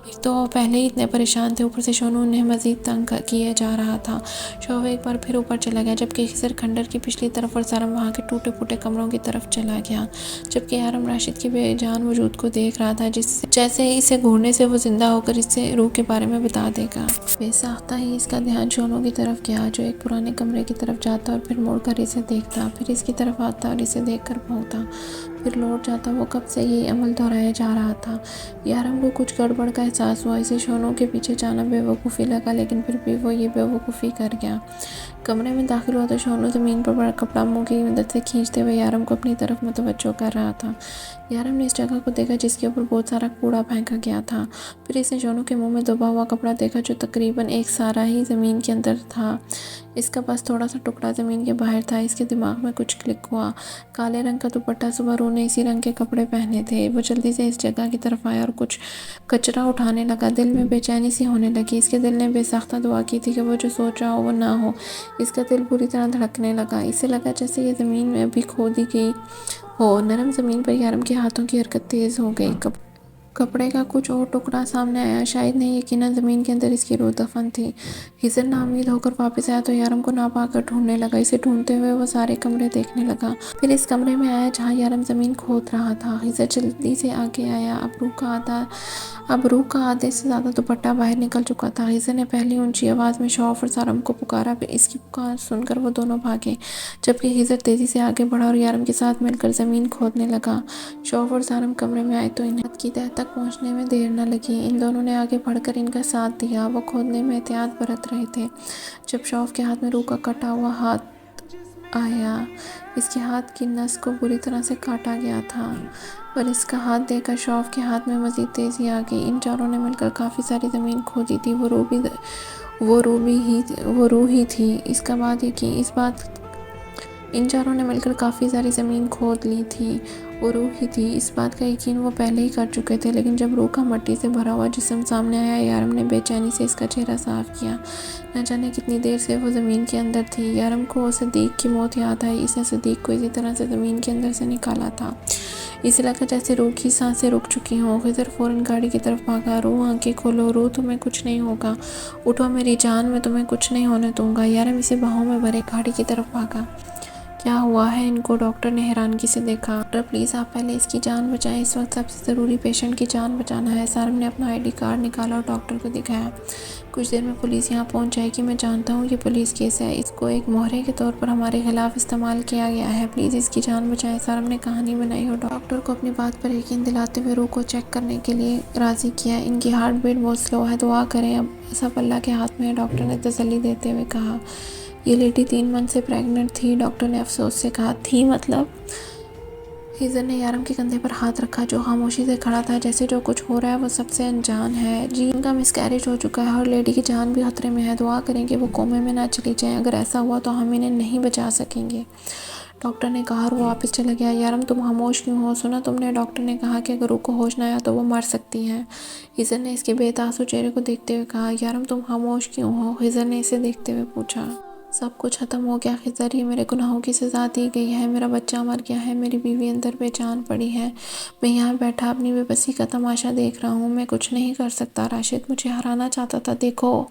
[SPEAKER 1] ایک تو پہلے ہی اتنے پریشان تھے، اوپر سے شونو انہیں مزید تنگ کیے جا رہا تھا۔ شوف ایک بار پھر اوپر چلا گیا، جبکہ خضر کھنڈر کی پچھلی طرف اور سارم وہاں کے ٹوٹے پھوٹے کمروں کی طرف چلا گیا، جبکہ یارم راشد کے بے جان وجود کو دیکھ رہا تھا، جیسے اسے گھورنے سے وہ زندہ ہو کر اس سے روح کے بارے میں بتا دے گا۔ بے ساختہ ہی اس کا دھیان شونو کی طرف گیا، جو ایک پرانے کمرے کی طرف جاتا اور پھر مڑ کر اسے دیکھتا، پھر اس کی طرف آتا اور اسے دیکھ کر بھونکتا۔ پھر لوٹ جاتا، وہ کب سے یہی عمل دہرایا جا رہا تھا۔ یارم کو کچھ گڑبڑ کا احساس ہوا، اسے شونو کے پیچھے جانا بے وقوفی لگا، لیکن پھر بھی وہ یہ بے وقوفی کر گیا۔ کمرے میں داخل ہوا تو شونو زمین پر بڑا کپڑا منہ کی مدد سے کھینچتے ہوئے یارم کو اپنی طرف متوجہ کر رہا تھا۔ یارم نے اس جگہ کو دیکھا جس کے اوپر بہت سارا کوڑا پھینکا گیا تھا، پھر اس نے شونو کے منہ میں دبا ہوا کپڑا دیکھا جو تقریباً ایک سارا ہی زمین کے اندر تھا۔ اس کا بس تھوڑا سا ٹکڑا زمین کے باہر تھا۔ اس کے دماغ میں کچھ کلک ہوا۔ کالے رنگ کا دوپٹہ، صبح روح نے اسی رنگ کے کپڑے پہنے تھے۔ وہ جلدی سے اس جگہ کی طرف آیا اور کچھ کچرا اٹھانے لگا۔ دل میں بے چینی سی ہونے لگی۔ اس کے دل نے بے ساختہ دعا کی تھی کہ وہ جو سوچ رہا ہو وہ نہ ہو۔ اس کا دل بری طرح دھڑکنے لگا۔ اسے لگا جیسے یہ زمین میں ابھی کھودی گئی ہو۔ نرم زمین پر یارم کے ہاتھوں کی حرکت تیز ہو گئی۔ کپڑے کا کچھ اور ٹکڑا سامنے آیا، شاید نہیں، یقیناً زمین کے اندر اس کی روح دفن تھی۔ خضر ناامید ہو کر واپس آیا تو یارم کو نہ پا کر ڈھونڈنے لگا۔ اسے ڈھونڈتے ہوئے وہ سارے کمرے دیکھنے لگا، پھر اس کمرے میں آیا جہاں یارم زمین کھود رہا تھا۔ خضر جلدی سے آگے آیا۔ اب روح کا آدھے سے زیادہ دوپٹہ باہر نکل چکا تھا۔ خضر نے پہلی اونچی آواز میں شوف اور سارم کو پکارا، پھر اس کی پکار سن کر وہ دونوں بھاگے، جبکہ خضر تیزی سے آگے بڑھا اور یارم کے ساتھ مل کر زمین کھودنے لگا۔ شوف اور سارم کمرے میں آئے تو انہیں حد کی تہہ تک پہنچنے میں دیر نہ لگی۔ ان دونوں نے آگے بڑھ کر ان کا ساتھ دیا۔ وہ کھودنے میں احتیاط برت رہے تھے جب شوف کے ہاتھ میں روح کا کٹا ہوا ہاتھ آیا۔ اس کے ہاتھ کی نس کو بری طرح سے کاٹا گیا تھا، پر اس کا ہاتھ دیکھ کر شوف کے ہاتھ میں مزید تیزی آ گئی۔ ان چاروں نے مل کر کافی ساری زمین کھودی تھی۔ وہ روح ہی تھی۔ ان چاروں نے مل کر کافی ساری زمین کھود لی تھی۔ وہ روح ہی تھی، اس بات کا یقین وہ پہلے ہی کر چکے تھے، لیکن جب روح کا مٹی سے بھرا ہوا جسم سامنے آیا، یارم نے بے چینی سے اس کا چہرہ صاف کیا۔ نہ جانے کتنی دیر سے وہ زمین کے اندر تھی۔ یارم کو صدیق کی موت یاد آئی۔ اس نے صدیق کو اسی طرح سے زمین کے اندر سے نکالا تھا۔ اسے لگا جیسے روح کی سانسیں رک چکی ہوں۔ خضر فوراً گاڑی کی طرف بھاگا۔ روح آنکھیں کھولو، روح تمہیں کچھ نہیں ہوگا، اٹھو میری جان، میں تمہیں کچھ نہیں ہونے دوں گا۔ یارم اسے باہوں میں بھرے گاڑی کی طرف بھاگا۔ کیا ہوا ہے ان کو؟ ڈاکٹر نے حیرانگی سے دیکھا۔ ڈاکٹر پلیز آپ پہلے اس کی جان بچائیں، اس وقت سب سے ضروری پیشنٹ کی جان بچانا ہے۔ سارم نے اپنا ID کارڈ نکالا اور ڈاکٹر کو دکھایا۔ کچھ دیر میں پولیس یہاں پہنچ جائے گی، میں جانتا ہوں یہ پولیس کیس ہے، اس کو ایک مہرے کے طور پر ہمارے خلاف استعمال کیا گیا ہے، پلیز اس کی جان بچائیں۔ سارم نے کہانی بنائی اور ڈاکٹر کو اپنی بات پر یقین دلاتے ہوئے روح کو چیک کرنے کے لیے راضی کیا۔ ان کی ہارٹ بیٹ بہت سلو ہے، دعا کریں، اب سب اللہ کے ہاتھ میں ہے، ڈاکٹر نے تسلی دیتے ہوئے کہا۔ یہ لیڈی 3 منتھ سے پریگننٹ تھی، ڈاکٹر نے افسوس سے کہا۔ تھی مطلب؟ خضر نے یارم کے کندھے پر ہاتھ رکھا جو خاموشی سے کھڑا تھا، جیسے جو کچھ ہو رہا ہے وہ سب سے انجان ہے۔ جی، ان کا مسکیریج ہو چکا ہے اور لیڈی کی جان بھی خطرے میں ہے، دعا کریں کہ وہ کومے میں نہ چلی جائیں، اگر ایسا ہوا تو ہم انہیں نہیں بچا سکیں گے، ڈاکٹر نے کہا اور وہ واپس چلا گیا۔ یارم تم خاموش کیوں ہو؟ سنا تم نے؟ ڈاکٹر نے کہا کہ اگر روح کو ہوش نہ آیا تو وہ مر سکتی ہے۔ خضر نے اس کے بے تاثر چہرے کو دیکھتے ہوئے کہا۔ یارم تم خاموش کیوں ہو؟ خضر نے اسے دیکھتے ہوئے پوچھا۔ سب کچھ ختم ہو گیا خضر، یہ میرے گناہوں کی سزا دی گئی ہے، میرا بچہ مر گیا ہے، میری بیوی اندر بے جان پڑی ہے، میں یہاں بیٹھا اپنی بے بسی کا تماشا دیکھ رہا ہوں، میں کچھ نہیں کر سکتا۔ راشد مجھے ہرانا چاہتا تھا، دیکھو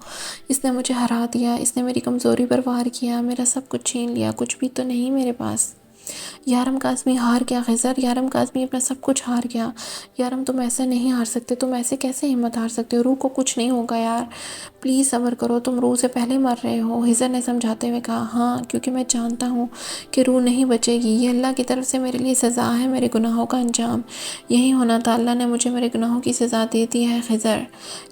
[SPEAKER 1] اس نے مجھے ہرا دیا، اس نے میری کمزوری پر وار کیا، میرا سب کچھ چھین لیا، کچھ بھی تو نہیں میرے پاس۔ یارم کاظمی ہار گیا خضر، یارم کاظمی اپنا سب کچھ ہار گیا۔ یارم تم ایسے نہیں ہار سکتے، تم ایسے کیسے ہمت ہار سکتے ہو؟ روح کو کچھ نہیں ہوگا یار، پلیز صبر کرو، تم روح سے پہلے مر رہے ہو، خضر نے سمجھاتے ہوئے کہا۔ ہاں، کیونکہ میں جانتا ہوں کہ روح نہیں بچے گی، یہ اللہ کی طرف سے میرے لیے سزا ہے، میرے گناہوں کا انجام یہی ہونا تھا، اللہ نے مجھے میرے گناہوں کی سزا دے دی ہے خضر۔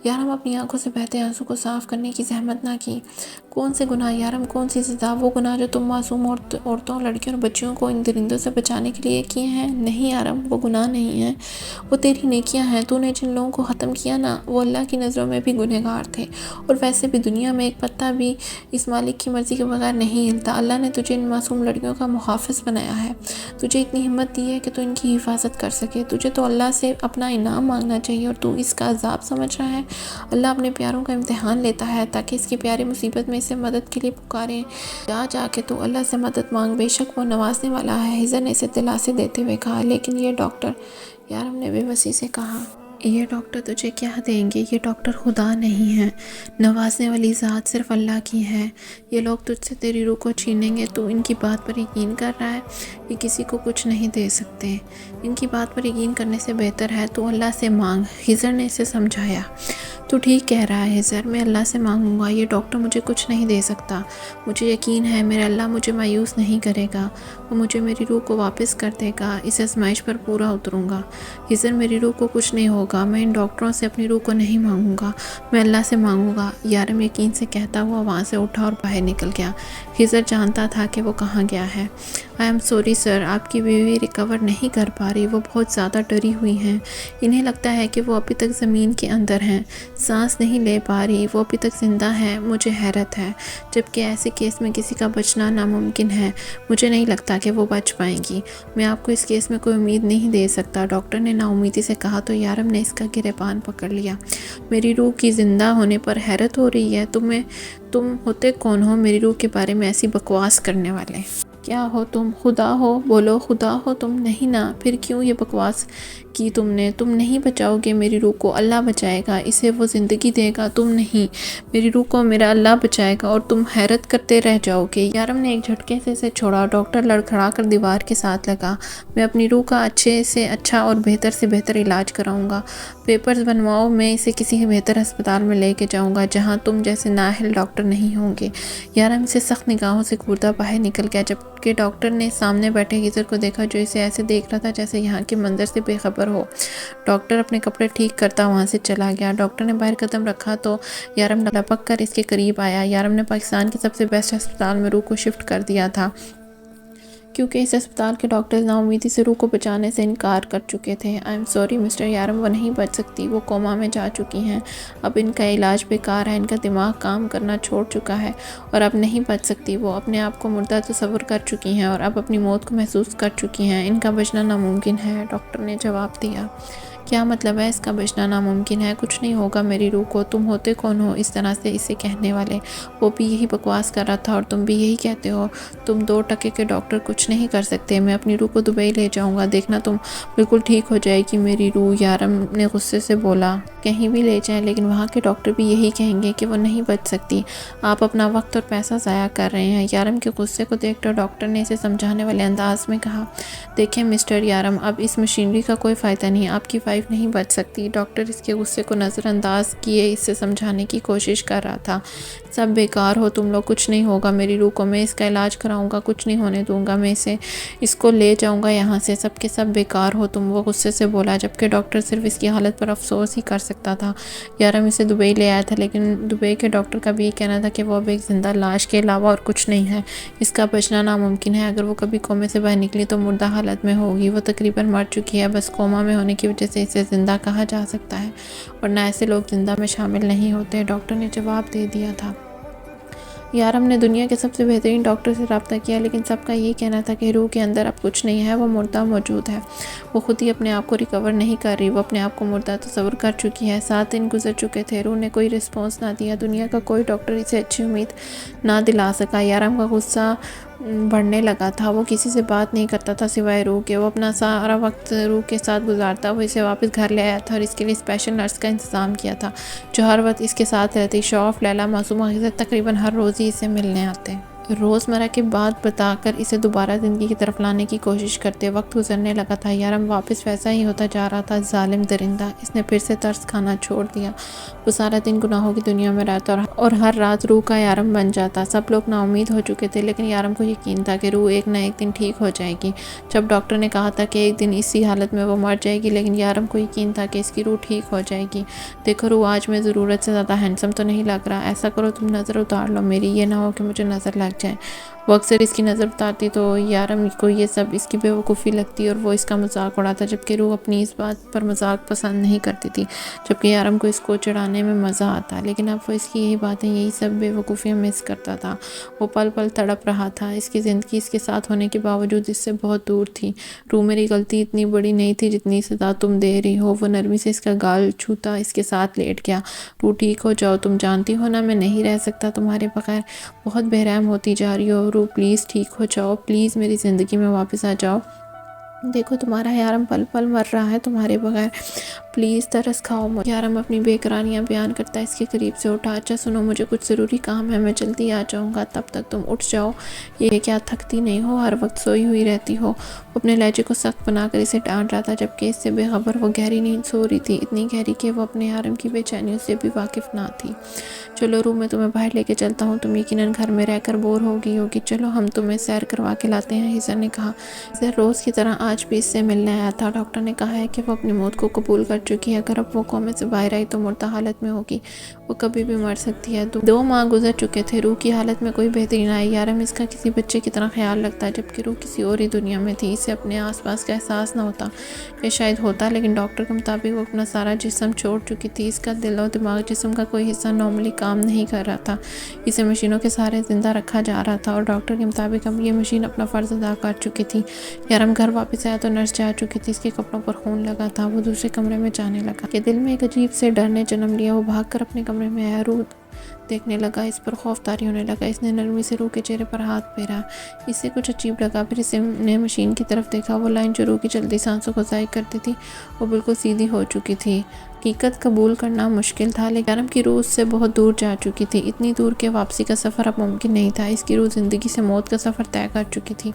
[SPEAKER 1] یارم اپنی آنکھوں سے بہتے آنسو کو صاف کرنے کی زحمت نہ کی۔ کون سے گناہ یارم، کون سی سزا؟ وہ گناہ جو تم معصوم عورتوں، لڑکیوں اور بچیوں کو ان درندوں سے بچانے کے لیے کیے ہیں؟ نہیں یارم، وہ گناہ نہیں ہیں، وہ تیری نیکیاں ہیں، تو نے جن لوگوں کو ختم کیا نا، وہ اللہ کی نظروں میں بھی گنہگار تھے، اور ویسے بھی دنیا میں ایک پتا بھی اس مالک کی مرضی کے بغیر نہیں ہلتا، اللہ نے تجھے ان معصوم لڑکیوں کا محافظ بنایا ہے، تجھے اتنی ہمت دی ہے کہ تو ان کی حفاظت کر سکے، تجھے تو اللہ سے اپنا انعام مانگنا چاہیے اور تو اس کا عذاب سمجھ رہا ہے۔ اللہ اپنے پیاروں کا امتحان لیتا ہے تاکہ اس کی پیاری مصیبت میں اسے مدد کے لیے پکاریں، جا کے تو اللہ سے مدد مانگ، بے شک وہ نوازنے والا ہے، خضر نے اسے دلاسے دیتے ہوئے کہا۔ لیکن یہ ڈاکٹر، یارم نے بے بسی سے کہا، یہ ڈاکٹر تجھے کیا دیں گے؟ یہ ڈاکٹر خدا نہیں ہے، نوازنے والی ذات صرف اللہ کی ہے، یہ لوگ تجھ سے تیری روح کو چھینیں گے، تو ان کی بات پر یقین کر رہا ہے، یہ کسی کو کچھ نہیں دے سکتے، ان کی بات پر یقین کرنے سے بہتر ہے تو اللہ سے مانگ، خضر نے اسے سمجھایا۔ تو ٹھیک کہہ رہا ہے حضر، میں اللہ سے مانگوں گا، یہ ڈاکٹر مجھے کچھ نہیں دے سکتا، مجھے یقین ہے میرا اللہ مجھے مایوس نہیں کرے گا، وہ مجھے میری روح کو واپس کر دے گا، اس آزمائش پر پورا اتروں گا۔ حضر میری روح کو کچھ نہیں ہوگا، میں ان ڈاکٹروں سے اپنی روح کو نہیں مانگوں گا، میں اللہ سے مانگوں گا۔ یارم یقین سے کہتا ہوا وہاں سے اٹھا اور باہر نکل گیا۔ حضر جانتا تھا کہ وہ کہاں گیا ہے۔ آئی ایم سوری سر، آپ کی بیوی ریکور نہیں کر پا رہی، وہ بہت زیادہ ڈری ہوئی ہیں، انہیں لگتا ہے کہ وہ ابھی تک زمین کے اندر ہیں، سانس نہیں لے پا رہی، وہ ابھی تک زندہ ہیں، مجھے حیرت ہے، جبکہ ایسے کیس میں کسی کا بچنا ناممکن ہے، مجھے نہیں لگتا کہ وہ بچ پائیں گی، میں آپ کو اس کیس میں کوئی امید نہیں دے سکتا۔ ڈاکٹر نے نا امیدی سے کہا تو یارم نے اس کا گریبان پکڑ لیا۔ میری روح کی زندہ ہونے پر حیرت ہو رہی ہے، تم ہوتے کون ہو میری روح کے بارے میں ایسی بکواس کرنے والے؟ کیا ہو تم؟ خدا ہو؟ بولو خدا ہو تم؟ نہیں نا، پھر کیوں یہ بکواس کی تم نے؟ تم نہیں بچاؤ گے میری روح کو، اللہ بچائے گا، اسے وہ زندگی دے گا، تم نہیں، میری روح کو میرا اللہ بچائے گا اور تم حیرت کرتے رہ جاؤ گے۔ یارم نے ایک جھٹکے سے اسے چھوڑا، ڈاکٹر لڑکھڑا کر دیوار کے ساتھ لگا۔ میں اپنی روح کا اچھے سے اچھا اور بہتر سے بہتر علاج کراؤں گا، پیپرز بنواؤ، میں اسے کسی بہتر ہسپتال میں لے کے جاؤں گا جہاں تم جیسے نااہل ڈاکٹر نہیں ہوں گے۔ یارم اسے سخت نگاہوں سے گھورتا باہر نکل گیا، جبکہ ڈاکٹر نے سامنے بیٹھے حضر کو دیکھا جو اسے ایسے دیکھ رہا تھا جیسے یہاں کے منظر سے بے خبر ہو۔ ڈاکٹر اپنے کپڑے ٹھیک کرتا وہاں سے چلا گیا۔ ڈاکٹر نے باہر قدم رکھا تو یارم لپک کر اس کے قریب آیا۔ یارم نے پاکستان کے سب سے بیسٹ ہسپتال میں روح کو شفٹ کر دیا تھا، کیونکہ اس ہسپتال کے ڈاکٹرز نا امیدی سے روح کو بچانے سے انکار کر چکے تھے۔ آئی ایم سوری مسٹر یارم، وہ نہیں بچ سکتی، وہ کوما میں جا چکی ہیں، اب ان کا علاج بیکار ہے، ان کا دماغ کام کرنا چھوڑ چکا ہے اور اب نہیں بچ سکتی، وہ اپنے آپ کو مردہ تصور کر چکی ہیں اور اب اپنی موت کو محسوس کر چکی ہیں، ان کا بچنا ناممکن ہے۔ ڈاکٹر نے جواب دیا۔ کیا مطلب ہے اس کا بچنا ناممکن ہے؟ کچھ نہیں ہوگا میری روح کو، تم ہوتے کون ہو اس طرح سے اسے کہنے والے؟ وہ بھی یہی بکواس کر رہا تھا اور تم بھی یہی کہتے ہو، تم 2 ٹکے کے ڈاکٹر کچھ نہیں کر سکتے، میں اپنی روح کو دبئی لے جاؤں گا، دیکھنا تم بالکل ٹھیک ہو جائے گی میری روح۔ یارم نے غصے سے بولا، کہیں بھی لے جائیں لیکن وہاں کے ڈاکٹر بھی یہی کہیں گے کہ وہ نہیں بچ سکتی، آپ اپنا وقت اور پیسہ ضائع کر رہے ہیں۔ یارم کے غصے کو دیکھ کر ڈاکٹر نے اسے سمجھانے والے انداز میں کہا، دیکھیں مسٹر یارم، اب اس مشینری کا کوئی فائدہ نہیں، آپ کی وائف نہیں بچ سکتی۔ ڈاکٹر اس کے غصے کو نظر انداز کیے اسے سمجھانے کی کوشش کر رہا تھا، سب بیکار ہو تم لوگ، کچھ نہیں ہوگا میری روح کو، میں اس کا علاج کراؤں گا، کچھ نہیں ہونے دوں گا، میں اس کو لے جاؤں گا یہاں سے، سب کے سب بیکار ہو تم، وہ غصے سے بولا، جبکہ ڈاکٹر صرف اس کی حالت پر افسوس ہی کر سکتا تھا۔ یارم اسے دبئی لے آیا تھا لیکن دبئی کے ڈاکٹر کا بھی یہ کہنا تھا کہ وہ اب ایک زندہ لاش کے علاوہ اور کچھ نہیں ہے، اس کا بچنا ناممکن ہے، اگر وہ کبھی کومے سے باہر نکلی تو مردہ حالت میں ہوگی، وہ تقریباً مر چکی ہے، بس کوما میں ہونے کی وجہ سے اسے زندہ کہا جا سکتا ہے ورنہ ایسے لوگ زندہ میں شامل نہیں ہوتے، ڈاکٹر نے جواب دے دیا تھا۔ یارم نے دنیا کے سب سے بہترین ڈاکٹر سے رابطہ کیا لیکن سب کا یہ کہنا تھا کہ روح کے اندر اب کچھ نہیں ہے، وہ مردہ موجود ہے، وہ خود ہی اپنے آپ کو ریکور نہیں کر رہی، وہ اپنے آپ کو مردہ تصور کر چکی ہے۔ 7 دن گزر چکے تھے، روح نے کوئی رسپانس نہ دیا، دنیا کا کوئی ڈاکٹر اسے اچھی امید نہ دلا سکا۔ یارم کا غصہ بڑھنے لگا تھا، وہ کسی سے بات نہیں کرتا تھا سوائے روح کے، وہ اپنا سارا وقت روح کے ساتھ گزارتا، وہ اسے واپس گھر لے آیا تھا اور اس کے لیے اسپیشل نرس کا انتظام کیا تھا جو ہر وقت اس کے ساتھ رہتی، شوف، لیلا، معصومہ، حضرت تقریباً ہر روز ہی اسے ملنے آتے، روزمرہ کی بات بتا کر اسے دوبارہ زندگی کی طرف لانے کی کوشش کرتے۔ وقت گزرنے لگا تھا، یارم واپس ویسا ہی ہوتا جا رہا تھا، ظالم درندہ، اس نے پھر سے ترس کھانا چھوڑ دیا، وہ سارا دن گناہوں کی دنیا میں رہتا اور ہر رات روح کا یارم بن جاتا۔ سب لوگ نا امید ہو چکے تھے لیکن یارم کو یقین تھا کہ روح ایک نہ ایک دن ٹھیک ہو جائے گی۔ جب ڈاکٹر نے کہا تھا کہ ایک دن اسی حالت میں وہ مر جائے گی لیکن یارم کو یقین تھا کہ اس کی روح ٹھیک ہو جائے گی۔ دیکھو روح، آج میں ضرورت سے زیادہ ہینڈسم تو نہیں لگ رہا، ایسا کرو تم نظر اتار لو میری، یہ نہ ہو کہ مجھے نظر لگ جائے۔ وہ اکثر اس کی نظر اتارتی تو یارم کو یہ سب اس کی بے وقوفی لگتی اور وہ اس کا مذاق اڑاتا، جبکہ روح اپنی اس بات پر مذاق پسند نہیں کرتی تھی، جبکہ یارم کو اس کو چڑھانے میں مزہ آتا، لیکن اب وہ اس کی یہی باتیں، یہی سب بے وقوفیاں مس کرتا تھا۔ وہ پل پل تڑپ رہا تھا، اس کی زندگی اس کے ساتھ ہونے کے باوجود اس سے بہت دور تھی۔ روح، میری غلطی اتنی بڑی نہیں تھی جتنی سزا تم دے رہی ہو۔ وہ نرمی سے اس کا گال چھوتا اس کے ساتھ لیٹ گیا۔ روح ٹھیک ہو جاؤ، تم جانتی ہو نا میں نہیں رہ سکتا تمہارے بغیر، بہت بے رحم ہوتی جا رہی ہو روح، پلیز ٹھیک ہو جاؤ، پلیز میری زندگی میں واپس آ جاؤ، دیکھو تمہارا یارم پل پل مر رہا ہے تمہارے بغیر، پلیز ترس کھاؤ۔ یارم اپنی بے قراریاں بیان کرتا ہے اس کے قریب سے اٹھا۔ اچھا سنو، مجھے کچھ ضروری کام ہے، میں جلدی آ جاؤں گا، تب تک تم اٹھ جاؤ۔ یہ کیا تھکتی نہیں ہو؟ ہر وقت سوئی ہوئی رہتی ہو؟ وہ اپنے لہجے کو سخت بنا کر اسے ڈانٹ رہا تھا، جبکہ اس سے بے خبر وہ گہری نیند سو رہی تھی، اتنی گہری کہ وہ اپنے یارم کی بے چینیوں سے بھی واقف نہ تھی۔ چلو روح، میں تمہیں باہر لے کے چلتا ہوں، تم یقیناً گھر میں رہ کر بور ہو گئی ہوگی، چلو ہم تمہیں سیر کروا کے لاتے ہیں، حذر نے کہا۔ حذر روز کی طرح آج بھی اس سے ملنے آیا تھا۔ ڈاکٹر نے کہا ہے کہ وہ اپنی موت کو قبول کر چکی ہے، اگر اب وہ کومے سے باہر آئی تو مردہ حالت میں ہوگی، وہ کبھی بھی مر سکتی ہے۔ 2 ماہ گزر چکے تھے، روح کی حالت میں کوئی بہتری نہ آئی۔ یارم اس کا کسی بچے کی طرح خیال رکھتا ہے، جبکہ روح کسی اور ہی دنیا میں تھی، اسے اپنے آس پاس کا احساس نہ ہوتا، یا شاید ہوتا، لیکن ڈاکٹر کے مطابق وہ اپنا سارا جسم چھوڑ چکی تھی، اس کا دل و دماغ، جسم کا کوئی حصہ نارملی کام نہیں کر رہا تھا، اسے مشینوں کے سہارے زندہ رکھا جا رہا تھا، اور ڈاکٹر کے مطابق اب یہ مشین اپنا فرض ادا کر چکی تھی۔ یارم گھر واپس آیا تو نرس جا چکی تھی، اس کے کپڑوں پر خون لگا تھا، وہ دوسرے کمرے میں جانے لگا کہ دل میں ایک عجیب سے ڈر نے جنم لیا۔ وہ بھاگ کر اپنے کمرے میں آیا، روح دیکھنے لگا، اس پر خوف طاری ہونے لگا۔ اس نے نرمی سے روح کے چہرے پر ہاتھ پھیرا، اسے کچھ عجیب لگا، پھر اس نے مشین کی طرف دیکھا، وہ لائن جو روح کی چلتی سانسوں کو ضائع کرتی تھی وہ بالکل سیدھی ہو چکی تھی۔ حقیقت قبول کرنا مشکل تھا، لیکن یارم کی روح اس سے بہت دور جا چکی تھی، اتنی دور کہ واپسی کا سفر اب ممکن نہیں تھا، اس کی روح زندگی سے موت کا سفر طے کر چکی تھی۔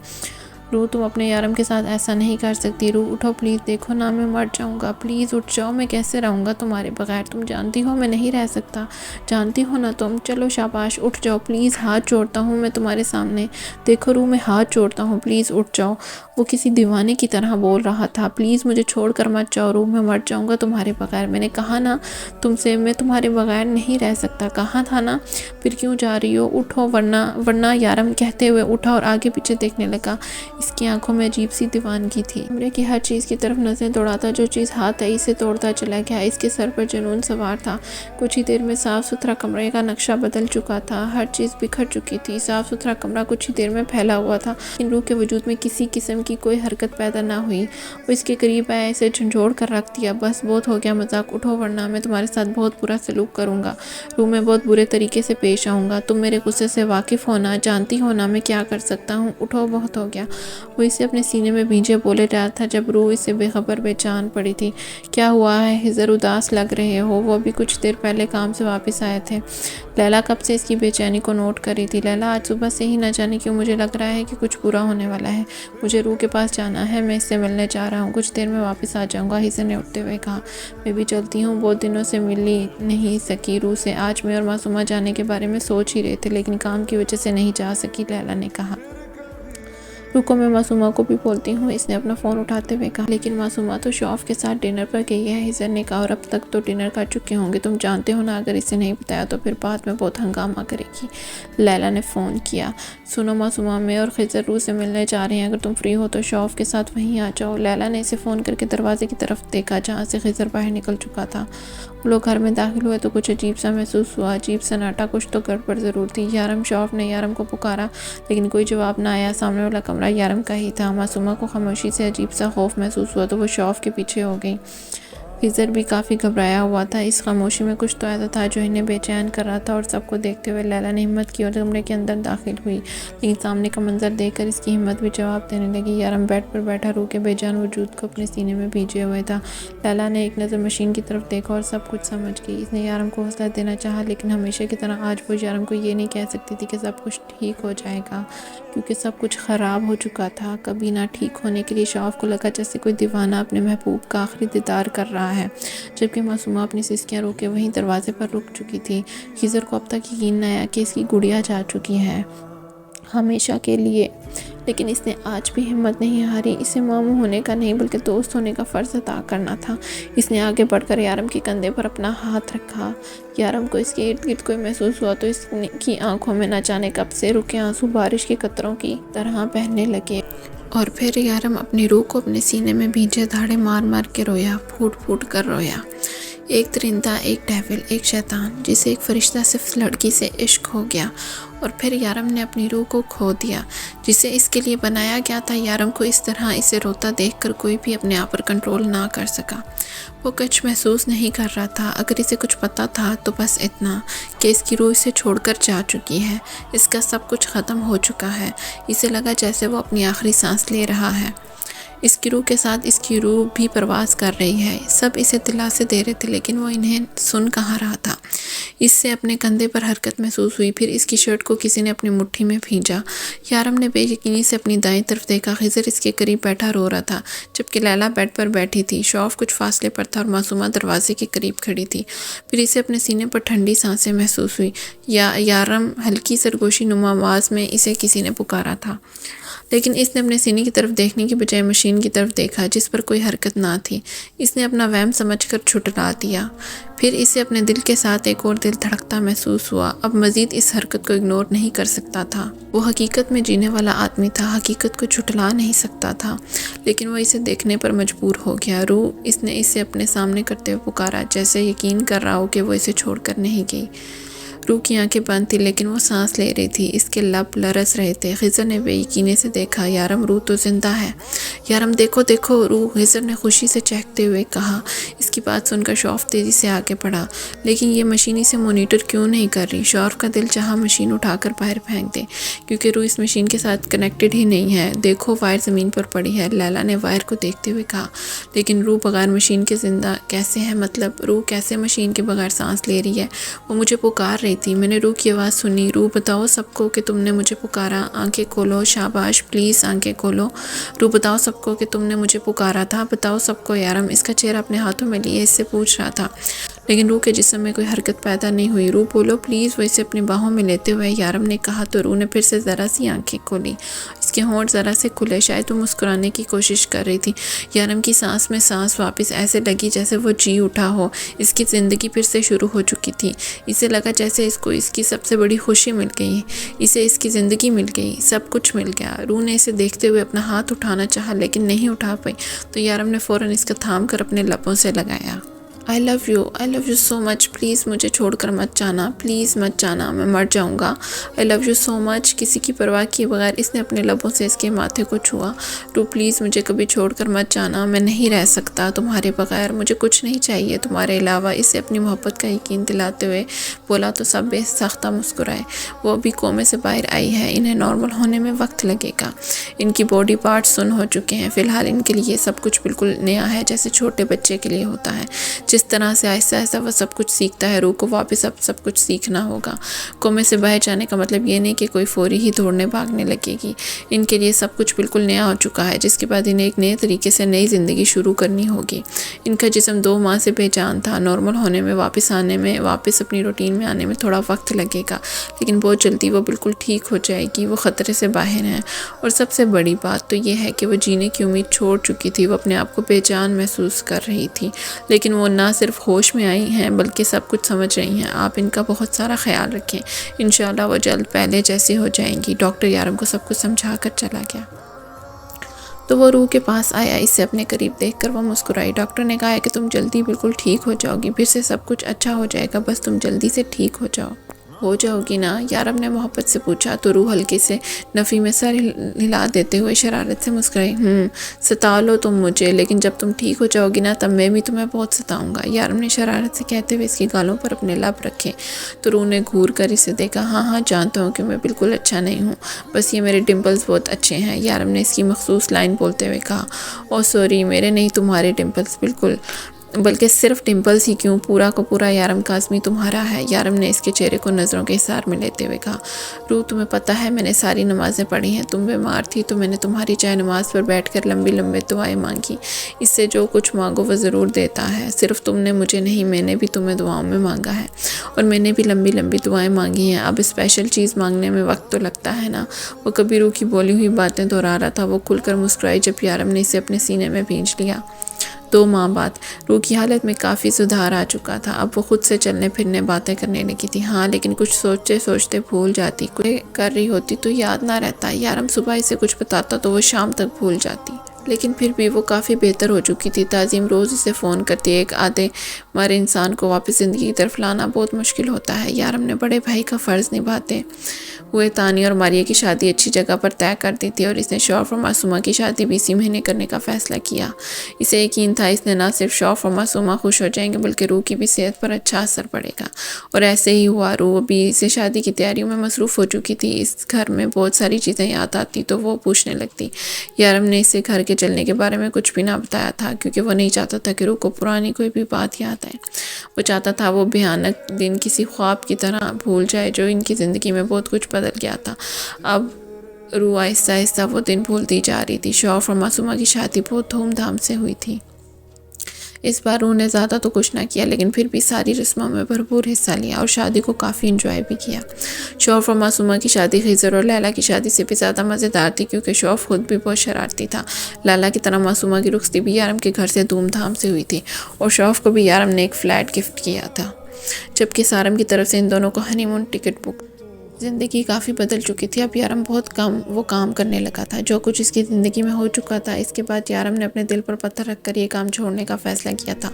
[SPEAKER 1] روح، تم اپنے یارم کے ساتھ ایسا نہیں کر سکتی، روح اٹھو پلیز، دیکھو نا میں مر جاؤں گا، پلیز اٹھ جاؤ، میں کیسے رہوں گا تمہارے بغیر، تم جانتی ہو میں نہیں رہ سکتا، جانتی ہو نا تم، چلو شاباش اٹھ جاؤ پلیز، ہاتھ جوڑتا ہوں میں تمہارے سامنے، دیکھو روح میں ہاتھ جوڑتا ہوں، پلیز اٹھ جاؤ۔ وہ کسی دیوانے کی طرح بول رہا تھا، پلیز مجھے چھوڑ کر مت جاؤ روح، میں مر جاؤں گا تمہارے بغیر، میں نے کہا نا تم سے میں تمہارے بغیر نہیں رہ سکتا، کہا تھا نا، پھر کیوں جا رہی ہو، اٹھو ورنہ یارم کہتے ہوئے اٹھا اور آگے پیچھے دیکھنے لگا، اس کی آنکھوں میں عجیب سی دیوانگی تھی۔ کمرے کی ہر چیز کی طرف نظریں دوڑاتا، جو چیز ہاتھ آئی اسے توڑتا چلا گیا، اس کے سر پر جنون سوار تھا۔ کچھ ہی دیر میں صاف ستھرا کمرے کا نقشہ بدل چکا تھا، ہر چیز بکھر چکی تھی، صاف ستھرا کمرہ کچھ ہی دیر میں پھیلا ہوا تھا، لیکن روح کے وجود میں کسی قسم کی کوئی حرکت پیدا نہ ہوئی۔ وہ اس کے قریب آیا، اسے جھنجھوڑ کر رکھ دیا، بس بہت ہو گیا مذاق، اٹھو ورنہ میں تمہارے ساتھ بہت برا سلوک کروں گا، روح میں بہت برے طریقے سے پیش آؤں گا، تم میرے غصے سے واقف ہونا جانتی ہو نا میں کیا کر سکتا ہوں، اٹھو بہت ہو گیا۔ وہ اسے اپنے سینے میں بھینجے بولے رہا تھا، جب روح اسے بے خبر بے جان پڑی تھی۔ کیا ہوا ہے حذر، اداس لگ رہے ہو؟ وہ ابھی کچھ دیر پہلے کام سے واپس آئے تھے۔ لیلا کب سے اس کی بے چینی کو نوٹ کر رہی تھی۔ لیلا، آج صبح سے ہی نہ جانے کیوں مجھے لگ رہا ہے کہ کچھ برا ہونے والا ہے، مجھے روح کے پاس جانا ہے، میں اس سے ملنے جا رہا ہوں، کچھ دیر میں واپس آ جاؤں گا، حذر نے اٹھتے ہوئے کہا۔ میں بھی چلتی ہوں، بہت دنوں سے ملی نہیں سکی روح سے، آج میں اور معصومہ جانے کے بارے میں سوچ ہی رہے تھے، لیکن کام کی وجہ سے نہیں جا سکی، لیلا نے کہا۔ رکو، میں معصومہ کو بھی بولتی ہوں، اس نے اپنا فون اٹھاتے ہوئے کہا۔ لیکن معصومہ تو شوف کے ساتھ ڈنر پر گئی ہے، حذر نے کہا، اور اب تک تو ڈنر کر چکے ہوں گے، تم جانتے ہو نا اگر اسے نہیں بتایا تو پھر بعد میں بہت ہنگامہ کرے گی۔ لیلا نے فون کیا۔ سنو معصومہ، میں اور خضر روح سے ملنے جا رہے ہیں، اگر تم فری ہو تو شوف کے ساتھ وہیں آ جاؤ۔ لیلا نے اسے فون کر کے دروازے کی طرف دیکھا جہاں سے خضر باہر نکل چکا تھا۔ وہ لوگ گھر میں داخل ہوئے تو کچھ عجیب سا محسوس ہوا، عجیب سناٹا، کچھ تو گڑبڑ ضرور تھی۔ یارم، شوف نے یارم کو پکارا لیکن کوئی جواب نہ آیا، سامنے والا کمرہ یارم کا ہی تھا۔ معصومہ کو خاموشی سے عجیب سا خوف محسوس ہوا تو وہ شوف کے پیچھے ہو گئی۔ خضر بھی کافی گھبرایا ہوا تھا، اس خاموشی میں کچھ تو ایسا تھا جو انہیں بے چین کر رہا تھا، اور سب کو دیکھتے ہوئے لیلا نے ہمت کی اور کمرے کے اندر داخل ہوئی، لیکن سامنے کا منظر دیکھ کر اس کی ہمت بھی جواب دینے لگی۔ یارم بیڈ پر بیٹھا روح کے بے جان وجود کو اپنے سینے میں بھیجے ہوئے تھا۔ لیلا نے ایک نظر مشین کی طرف دیکھا اور سب کچھ سمجھ گئی۔ اس نے یارم کو حوصلہ دینا چاہا، لیکن ہمیشہ کی طرح آج وہ یارم کو یہ نہیں کہہ سکتی تھی کہ سب کچھ ٹھیک ہو جائے گا، کیونکہ سب کچھ خراب ہو چکا تھا۔ کبھی نہ ٹھیک ہونے کے لیے شوف کو لگا جیسے کوئی دیوانہ اپنے محبوب کا آخری دیدار کر رہا ہے، جبکہ معصومہ اپنی سسکیاں رو کے وہیں دروازے پر رک چکی تھی۔ خضر کو اب تک یقین نہ آیا کہ اس کی گڑیا جا چکی ہے ہمیشہ کے لیے، لیکن اس نے آج بھی ہمت نہیں ہاری، اسے ماموں ہونے کا نہیں بلکہ دوست ہونے کا فرض ادا کرنا تھا۔ اس نے آگے بڑھ کر یارم کے کندھے پر اپنا ہاتھ رکھا۔ یارم کو اس کے ارد گرد کوئی محسوس ہوا تو اس کی آنکھوں میں نہ جانے کب سے رکے آنسو بارش کے قطروں کی طرح بہنے لگے، اور پھر یارم اپنی روح کو اپنے سینے میں بھیجے دھاڑے مار مار کے رویا، پھوٹ پھوٹ کر رویا۔ ایک درندہ، ایک ڈیول، ایک شیطان، جسے ایک فرشتہ صرف لڑکی سے عشق ہو گیا، اور پھر یارم نے اپنی روح کو کھو دیا جسے اس کے لیے بنایا گیا تھا۔ یارم کو اس طرح اسے روتا دیکھ کر کوئی بھی اپنے آپ پر کنٹرول نہ کر سکا۔ وہ کچھ محسوس نہیں کر رہا تھا، اگر اسے کچھ پتا تھا تو بس اتنا کہ اس کی روح اسے چھوڑ کر جا چکی ہے، اس کا سب کچھ ختم ہو چکا ہے۔ اسے لگا جیسے وہ اپنی آخری سانس لے رہا ہے۔ اس کی روح کے ساتھ اس کی روح بھی پرواز کر رہی ہے۔ سب اسے دلاسے دے رہے تھے لیکن وہ انہیں سن کہاں رہا تھا۔ اس سے اپنے کندھے پر حرکت محسوس ہوئی، پھر اس کی شرٹ کو کسی نے اپنی مٹھی میں بھینچا۔ یارم نے بے یقینی سے اپنی دائیں طرف دیکھا، خضر اس کے قریب بیٹھا رو رہا تھا جبکہ لیلا بیڈ پر بیٹھی تھی۔ شوف کچھ فاصلے پر تھا اور معصومہ دروازے کے قریب کھڑی تھی۔ پھر اسے اپنے سینے پر ٹھنڈی سانسیں محسوس ہوئی۔ یارم ہلکی سرگوشی نما آواز میں اسے کسی نے پکارا تھا، لیکن اس نے اپنے سینے کی طرف دیکھنے کی بجائے مشین کی طرف دیکھا جس پر کوئی حرکت نہ تھی۔ اس نے اپنا وہم سمجھ کر جھٹلا دیا۔ پھر اسے اپنے دل کے ساتھ ایک اور دل دھڑکتا محسوس ہوا۔ اب مزید اس حرکت کو اگنور نہیں کر سکتا تھا۔ وہ حقیقت میں جینے والا آدمی تھا، حقیقت کو جھٹلا نہیں سکتا تھا، لیکن وہ اسے دیکھنے پر مجبور ہو گیا۔ روح، اس نے اسے اپنے سامنے کرتے ہوئے پکارا، جیسے یقین کر رہا ہو کہ وہ اسے چھوڑ کر نہیں گئی۔ روح کی آنکھیں بند تھی لیکن وہ سانس لے رہی تھی، اس کے لب لرز رہے تھے۔ خضر نے بے یقینی سے دیکھا، یارم، روح تو زندہ ہے۔ یارم، دیکھو دیکھو روح، خضر نے خوشی سے چہکتے ہوئے کہا۔ اس کی بات سن کر شوف تیزی سے آگے بڑھا، لیکن یہ مشین اسے مانیٹر کیوں نہیں کر رہی؟ شوف کا دل چاہا مشین اٹھا کر باہر پھینک دے، کیونکہ روح اس مشین کے ساتھ کنیکٹڈ ہی نہیں ہے۔ دیکھو وائر زمین پر پڑی ہے، لیلا نے وائر کو دیکھتے ہوئے کہا۔ لیکن روح بغیر مشین کے زندہ کیسے ہے؟ مطلب روح کیسے مشین کے بغیر سانس لے رہی ہے؟ وہ مجھے پکار رہی تھی، میں نے روح کی آواز سنی۔ روح، بتاؤ سب کو کہ تم نے مجھے پکارا۔ آنکھیں کھولو، شاباش، پلیز آنکھیں کھولو۔ روح، بتاؤ سب کو کہ تم نے مجھے پکارا تھا، بتاؤ سب کو۔ یارم اس کا چہرہ اپنے ہاتھوں میں لیے اس سے پوچھ رہا تھا، لیکن روح کے جسم میں کوئی حرکت پیدا نہیں ہوئی۔ روح بولو پلیز، وہ اسے اپنی باہوں میں لیتے ہوئے یارم نے کہا تو روح نے پھر سے ذرا سی آنکھیں کھولی۔ اس کے ہونٹ ذرا سے کھلے، شاید وہ مسکرانے کی کوشش کر رہی تھی۔ یارم کی سانس میں سانس واپس ایسے لگی جیسے وہ جی اٹھا ہو، اس کی زندگی پھر سے شروع ہو چکی تھی۔ اسے لگا جیسے اس کو اس کی سب سے بڑی خوشی مل گئی، اسے اس کی زندگی مل گئی، سب کچھ مل گیا۔ روح نے اسے دیکھتے ہوئے اپنا ہاتھ اٹھانا چاہا لیکن نہیں اٹھا پائی، تو یارم نے فوراً اس کا تھام کر اپنے لبوں سے لگایا۔ I love you so much، please مجھے چھوڑ کر مت جانا، پلیز مت جانا، میں مر جاؤں گا۔ I love you so much۔ کسی کی پرواہ کیے بغیر اس نے اپنے لبوں سے اس کے ماتھے کو چھوا۔ روح، پلیز مجھے کبھی چھوڑ کر مت جانا، میں نہیں رہ سکتا تمہارے بغیر، مجھے کچھ نہیں چاہیے تمہارے علاوہ۔ اسے اپنی محبت کا یقین دلاتے ہوئے بولا تو سب بے ساختہ مسکرائے۔ وہ ابھی کومے سے باہر آئی ہے، انہیں نارمل ہونے میں وقت لگے گا، ان کی باڈی پارٹس سن ہو چکے ہیں، فی الحال ان کے لیے یہ سب کچھ بالکل نیا ہے، جیسے چھوٹے بچے کے لیے ہوتا ہے۔ جس طرح سے آہستہ آہستہ وہ سب کچھ سیکھتا ہے، روح کو واپس اب سب کچھ سیکھنا ہوگا۔ کومے سے باہر جانے کا مطلب یہ نہیں کہ کوئی فوری ہی دوڑنے بھاگنے لگے گی، ان کے لیے سب کچھ بالکل نیا ہو چکا ہے، جس کے بعد انہیں ایک نئے طریقے سے نئی زندگی شروع کرنی ہوگی۔ ان کا جسم 2 ماہ سے بے جان تھا، نارمل ہونے میں، واپس آنے میں، واپس اپنی روٹین میں آنے میں تھوڑا وقت لگے گا، لیکن بہت جلدی وہ بالکل ٹھیک ہو جائے گی، وہ خطرے سے باہر ہیں۔ اور سب سے بڑی بات تو یہ ہے کہ وہ جینے کی امید چھوڑ چکی تھی، وہ اپنے آپ کو بے جان محسوس کر رہی تھی، لیکن وہ نہ صرف ہوش میں آئی ہیں بلکہ سب کچھ سمجھ رہی ہیں۔ آپ ان کا بہت سارا خیال رکھیں، انشاءاللہ وہ جلد پہلے جیسی ہو جائیں گی۔ ڈاکٹر یارم کو سب کچھ سمجھا کر چلا گیا۔ تو وہ روح کے پاس آیا، اسے اپنے قریب دیکھ کر وہ مسکرائی۔ ڈاکٹر نے کہا ہے کہ تم جلدی بالکل ٹھیک ہو جاؤ گی، پھر سے سب کچھ اچھا ہو جائے گا، بس تم جلدی سے ٹھیک ہو جاؤ گی نا؟ یارم نے محبت سے پوچھا تو روح ہلکے سے نفی میں سر ہلا دیتے ہوئے شرارت سے مسکرائی۔ ستا لو تم مجھے، لیکن جب تم ٹھیک ہو جاؤ گی نا تب میں بھی تمہیں بہت ستاؤں گا، یارم نے شرارت سے کہتے ہوئے اس کی گالوں پر اپنے لب رکھے۔ تو روح نے گھور کر اسے دیکھا۔ ہاں جانتا ہوں کہ میں بالکل اچھا نہیں ہوں، بس یہ میرے ڈمپلز بہت اچھے ہیں، یارم نے اس کی مخصوص لائن بولتے ہوئے کہا۔ او سوری، میرے نہیں، تمہارے ڈمپلز، بالکل، بلکہ صرف ڈمپلز ہی کیوں، پورا کا پورا یارم کاظمی تمہارا ہے، یارم نے اس کے چہرے کو نظروں کے احسار میں لیتے ہوئے کہا۔ روح، تمہیں پتہ ہے میں نے ساری نمازیں پڑھی ہیں، تم بیمار تھی تو میں نے تمہاری چائے نماز پر بیٹھ کر لمبی دعائیں مانگی، اس سے جو کچھ مانگو وہ ضرور دیتا ہے، صرف تم نے مجھے نہیں، میں نے بھی تمہیں دعاؤں میں مانگا ہے، اور میں نے بھی لمبی دعائیں مانگی ہیں، اب اسپیشل چیز مانگنے میں وقت تو لگتا ہے نا۔ وہ کبھی روح کی بولی ہوئی باتیں دہرا رہا تھا۔ وہ کھل کر مسکرائی جب یارم نے اسے اپنے سینے میں بھینچ لیا۔ 2 ماہ بعد روح کی حالت میں کافی سدھار آ چکا تھا، اب وہ خود سے چلنے پھرنے باتیں کرنے لگی تھی۔ ہاں، لیکن کچھ سوچتے بھول جاتی، کچھ کر رہی ہوتی تو یاد نہ رہتا، یارم صبح اسے کچھ بتاتا تو وہ شام تک بھول جاتی، لیکن پھر بھی وہ کافی بہتر ہو چکی تھی۔ تعظیم روز اسے فون کرتی، ایک آدھے مرے انسان کو واپس زندگی کی طرف لانا بہت مشکل ہوتا ہے۔ یارم نے بڑے بھائی کا فرض نبھاتے ہوئے تانیہ اور ماریہ کی شادی اچھی جگہ پر طے کر دی تھی، اور اس نے شوف اور معصومہ کی شادی بھی اسی مہینے کرنے کا فیصلہ کیا۔ اسے یقین تھا اس نے نہ صرف شوف اور معصومہ خوش ہو جائیں گے بلکہ روح کی بھی صحت پر اچھا اثر پڑے گا، اور ایسے ہی ہوا۔ روح ابھی سے شادی کی تیاریوں میں مصروف ہو چکی تھی، اس گھر میں بہت ساری چیزیں یاد آتی تو وہ پوچھنے لگتی۔ یارم نے اسے گھر کے کے چلنے کے بارے میں کچھ بھی نہ بتایا تھا، کیونکہ وہ نہیں چاہتا تھا کہ روح کو پرانی کوئی بھی بات یاد آئے۔ وہ چاہتا تھا وہ بھیانک دن کسی خواب کی طرح بھول جائے جو ان کی زندگی میں بہت کچھ بدل گیا تھا۔ اب روح آہستہ آہستہ وہ دن بھولتی جا رہی تھی۔ شوف اور معصومہ کی شادی بہت دھوم دھام سے ہوئی تھی۔ اس بار روح نے زیادہ تو کچھ نہ کیا، لیکن پھر بھی ساری رسموں میں بھرپور حصہ لیا اور شادی کو کافی انجوائے بھی کیا۔ شوف اور معصومہ کی شادی خضر اور لیلا کی شادی سے بھی زیادہ مزیدار تھی، کیونکہ شوف خود بھی بہت شرارتی تھا۔ لیلا کی طرح معصومہ کی رخصتی بھی یارم کے گھر سے دھوم دھام سے ہوئی تھی، اور شوف کو بھی یارم نے ایک فلیٹ گفٹ کیا تھا، جبکہ سارم کی طرف سے ان دونوں کو ہنی مون ٹکٹ بک۔ زندگی کافی بدل چکی تھی۔ اب یارم بہت کم وہ کام کرنے لگا تھا جو کچھ اس کی زندگی میں ہو چکا تھا۔ اس کے بعد یارم نے اپنے دل پر پتھر رکھ کر یہ کام چھوڑنے کا فیصلہ کیا تھا۔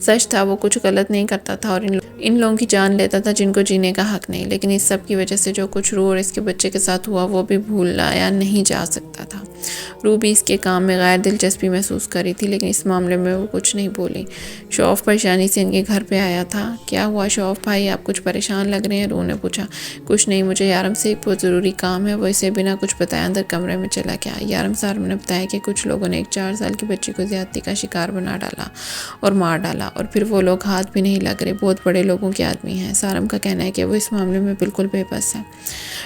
[SPEAKER 1] سچ تھا، وہ کچھ غلط نہیں کرتا تھا اور ان لوگوں کی جان لیتا تھا جن کو جینے کا حق نہیں، لیکن اس سب کی وجہ سے جو کچھ روح اور اس کے بچے کے ساتھ ہوا وہ بھی بھولایا نہیں جا سکتا تھا۔ روح بھی اس کے کام میں غیر دلچسپی محسوس کر رہی تھی، لیکن اس معاملے میں وہ کچھ نہیں بولی۔ شوف پریشانی سے ان کے گھر پہ آیا تھا۔ کیا ہوا شوف بھائی، آپ کچھ پریشان لگ رہے ہیں؟ روح نے پوچھا۔ کچھ نہیں، مجھے یارم سے ایک بہت ضروری کام ہے۔ وہ اسے بنا کچھ بتایا اندر کمرے میں چلا گیا۔ یارم سارم نے بتایا کہ کچھ لوگوں نے ایک 4 سال کی بچی کو زیادتی کا شکار بنا ڈالا اور مار ڈالا، اور پھر وہ لوگ ہاتھ بھی نہیں لگ رہے، بہت بڑے لوگوں کے آدمی ہیں۔ سارم کا کہنا ہے کہ وہ اس معاملے میں بالکل بے بس ہے۔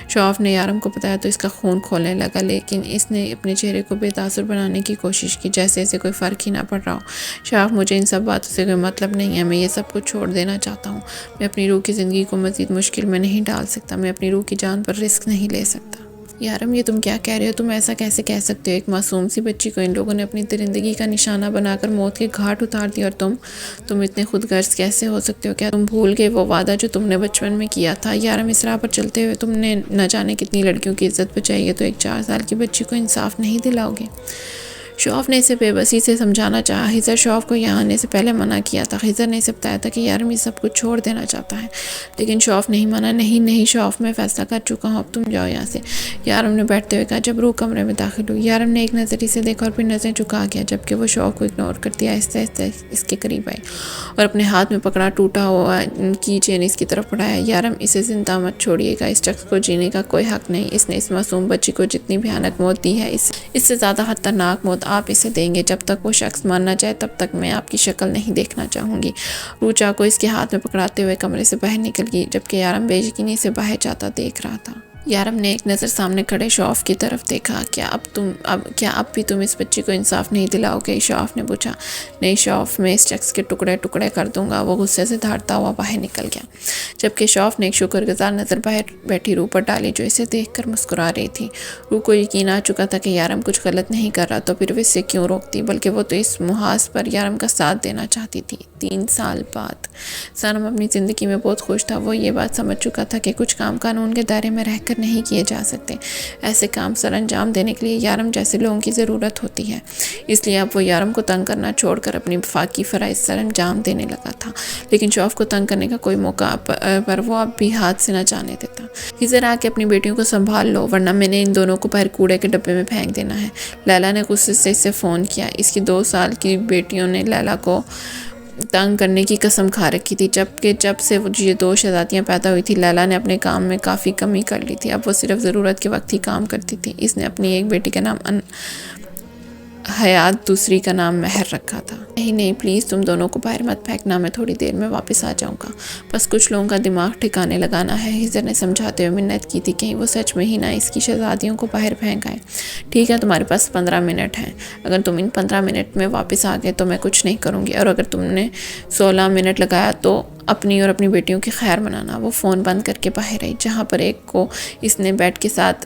[SPEAKER 1] شوف نے یارم کو بتایا تو اس کا خون کھولنے لگا، لیکن اس نے اپنے چہرے کو بے تاثر بنانے کی کوشش کی، جیسے اسے کوئی فرق ہی نہ پڑ رہا ہو۔ شوف، مجھے ان سب باتوں سے کوئی مطلب نہیں ہے، میں یہ سب کچھ چھوڑ دینا چاہتا ہوں۔ میں اپنی روح کی زندگی کو مزید مشکل میں نہیں ڈال سکتا، میں اپنی روح کی جان پر رسک نہیں لے سکتا۔ یارم، یہ تم کیا کہہ رہے ہو؟ تم ایسا کیسے کہہ سکتے ہو؟ ایک معصوم سی بچی کو ان لوگوں نے اپنی درندگی کا نشانہ بنا کر موت کے گھاٹ اتار دیا، اور تم اتنے خود غرض کیسے ہو سکتے ہو؟ کیا تم بھول گئے وہ وعدہ جو تم نے بچپن میں کیا تھا؟ یارم، اس راہ پر چلتے ہوئے تم نے نہ جانے کتنی لڑکیوں کی عزت بچائی ہے، تو ایک 4 سال کی بچی کو انصاف نہیں دلاؤ گے؟ شوف نے اسے بے بسی سے سمجھانا چاہا۔ خضر شوف کو یہاں آنے سے پہلے منع کیا تھا۔ خضر نے اسے بتایا تھا کہ یارم یہ سب کچھ چھوڑ دینا چاہتا ہے، لیکن شوف نہیں مانا۔ نہیں شوف، میں فیصلہ کر چکا ہوں، اب تم جاؤ یہاں سے، یارم نے بیٹھتے ہوئے کہا۔ جب روح کمرے میں داخل ہوئی، یارم نے ایک نظر اسے دیکھا اور پھر نظریں جھکا گیا، جبکہ وہ شوف کو اگنور کرتی آہستہ آہستہ اس کے قریب آئی اور اپنے ہاتھ میں پکڑا ٹوٹا ہوا کی چین اس کی طرف بڑھایا۔ یارم، اسے زندہ مت چھوڑیے گا، اس شخص کو جینے کا کوئی حق نہیں۔ اس نے اس معصوم بچی کو جتنی بھیانک موت دی ہے، اس سے زیادہ خطرناک موت آپ اسے دیں گے۔ جب تک وہ شخص مرنا چاہے تب تک میں آپ کی شکل نہیں دیکھنا چاہوں گی۔ روح چاقو کو اس کے ہاتھ میں پکڑاتے ہوئے کمرے سے باہر نکل گئی، جبکہ یارم بے یقینی سے باہر جاتا دیکھ رہا تھا۔ یارم نے ایک نظر سامنے کھڑے شوف کی طرف دیکھا۔ کیا اب بھی تم اس بچی کو انصاف نہیں دلاؤ گے؟ شوف نے پوچھا۔ نہیں شوف، میں اس شخص کے ٹکڑے ٹکڑے کر دوں گا۔ وہ غصے سے دھاڑتا ہوا باہر نکل گیا، جبکہ شوف نے ایک شکر گزار نظر باہر بیٹھی روح پر ڈالی جو اسے دیکھ کر مسکرا رہی تھی۔ روح کو یقین آ چکا تھا کہ یارم کچھ غلط نہیں کر رہا، تو پھر وہ اس سے کیوں روکتی، بلکہ وہ تو اس محاذ پر یارم کا ساتھ دینا چاہتی تھی۔ 3 سال بعد سارم اپنی زندگی میں بہت خوش تھا۔ وہ یہ بات سمجھ چکا تھا کہ کچھ کام قانون کے دائرے میں رہ کر نہیں کیے جا سکتے۔ ایسے کام سر انجام دینے کے لیے یارم جیسے لوگوں کی ضرورت ہوتی ہے، اس لیے اب وہ یارم کو تنگ کرنا چھوڑ کر اپنی وفاقی فرائض سر انجام دینے لگا تھا، لیکن شوف کو تنگ کرنے کا کوئی موقع پر وہ اب بھی ہاتھ سے نہ جانے دیتا۔ خضر، آ کے اپنی بیٹیوں کو سنبھال لو، ورنہ میں نے ان دونوں کو باہر کوڑے کے ڈبے میں پھینک دینا ہے۔ لیلا نے غصے سے اسے فون کیا۔ اس کی 2 سال کی بیٹیوں نے لیلا کو تنگ کرنے کی قسم کھا رکھی تھی، جبکہ جب سے یہ 2 شہزادیاں پیدا ہوئی تھی لیلا نے اپنے کام میں کافی کمی کر لی تھی۔ اب وہ صرف ضرورت کے وقت ہی کام کرتی تھی۔ اس نے اپنی ایک بیٹی کا نام حیات، دوسری کا نام مہر رکھا تھا۔ نہیں پلیز تم دونوں کو باہر مت پھینکنا، میں تھوڑی دیر میں واپس آ جاؤں گا، بس کچھ لوگوں کا دماغ ٹھکانے لگانا ہے۔ خضر نے سمجھاتے ہوئے منت کی تھی کہیں وہ سچ میں ہی نہ اس کی شہزادیوں کو باہر پھینک آئے۔ ٹھیک ہے، تمہارے پاس 15 منٹ ہیں، اگر تم ان 15 منٹ میں واپس آ گئے تو میں کچھ نہیں کروں گی، اور اگر تم نے 16 منٹ لگایا تو اپنی اور اپنی بیٹیوں کی خیر منانا۔ وہ فون بند کر کے باہر آئی، جہاں پر ایک کو اس نے بیڈ کے ساتھ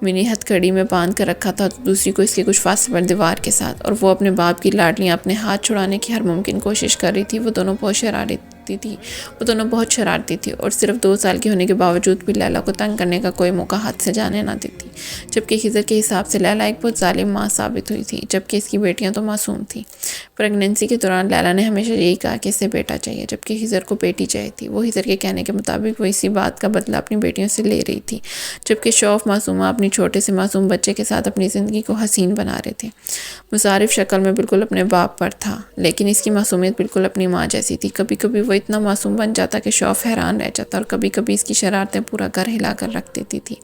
[SPEAKER 1] منی ہتھ کڑی میں باندھ کر رکھا تھا، دوسری کو اس کے کچھ فاصلے پر دیوار کے ساتھ، اور وہ اپنے باپ کی لاڈلیاں اپنے ہاتھ چھڑانے کی ہر ممکن کوشش کر رہی تھی۔ وہ دونوں بہت شرارتی تھی اور صرف 2 سال کی ہونے کے باوجود بھی لیلا کو تنگ کرنے کا کوئی موقع ہاتھ سے جانے نہ دیتی، جبکہ خضر کے حساب سے لیلا ایک بہت ظالم ماں ثابت ہوئی تھی، جبکہ اس کی بیٹیاں تو معصوم تھیں۔ پریگننسی کے دوران لیلا نے ہمیشہ یہی کہا کہ اسے بیٹا چاہیے، جبکہ خضر کو بیٹی چاہیے تھی۔ وہ خضر کے کہنے کے مطابق وہ اسی بات کا بدلہ اپنی بیٹیوں سے لے رہی تھی، جبکہ شوف معصومہ اپنی چھوٹے سے معصوم بچے کے ساتھ اپنی زندگی کو حسین بنا رہے تھے۔ مصارف شکل میں بالکل اپنے باپ پر تھا، لیکن اس کی معصومیت بالکل اپنی ماں جیسی تھی۔ کبھی کبھی وہ اتنا معصوم بن جاتا کہ شوف حیران رہ جاتا اور کبھی کبھی اس کی شرارتیں پورا گھر ہلا کر رکھ دیتی تھی،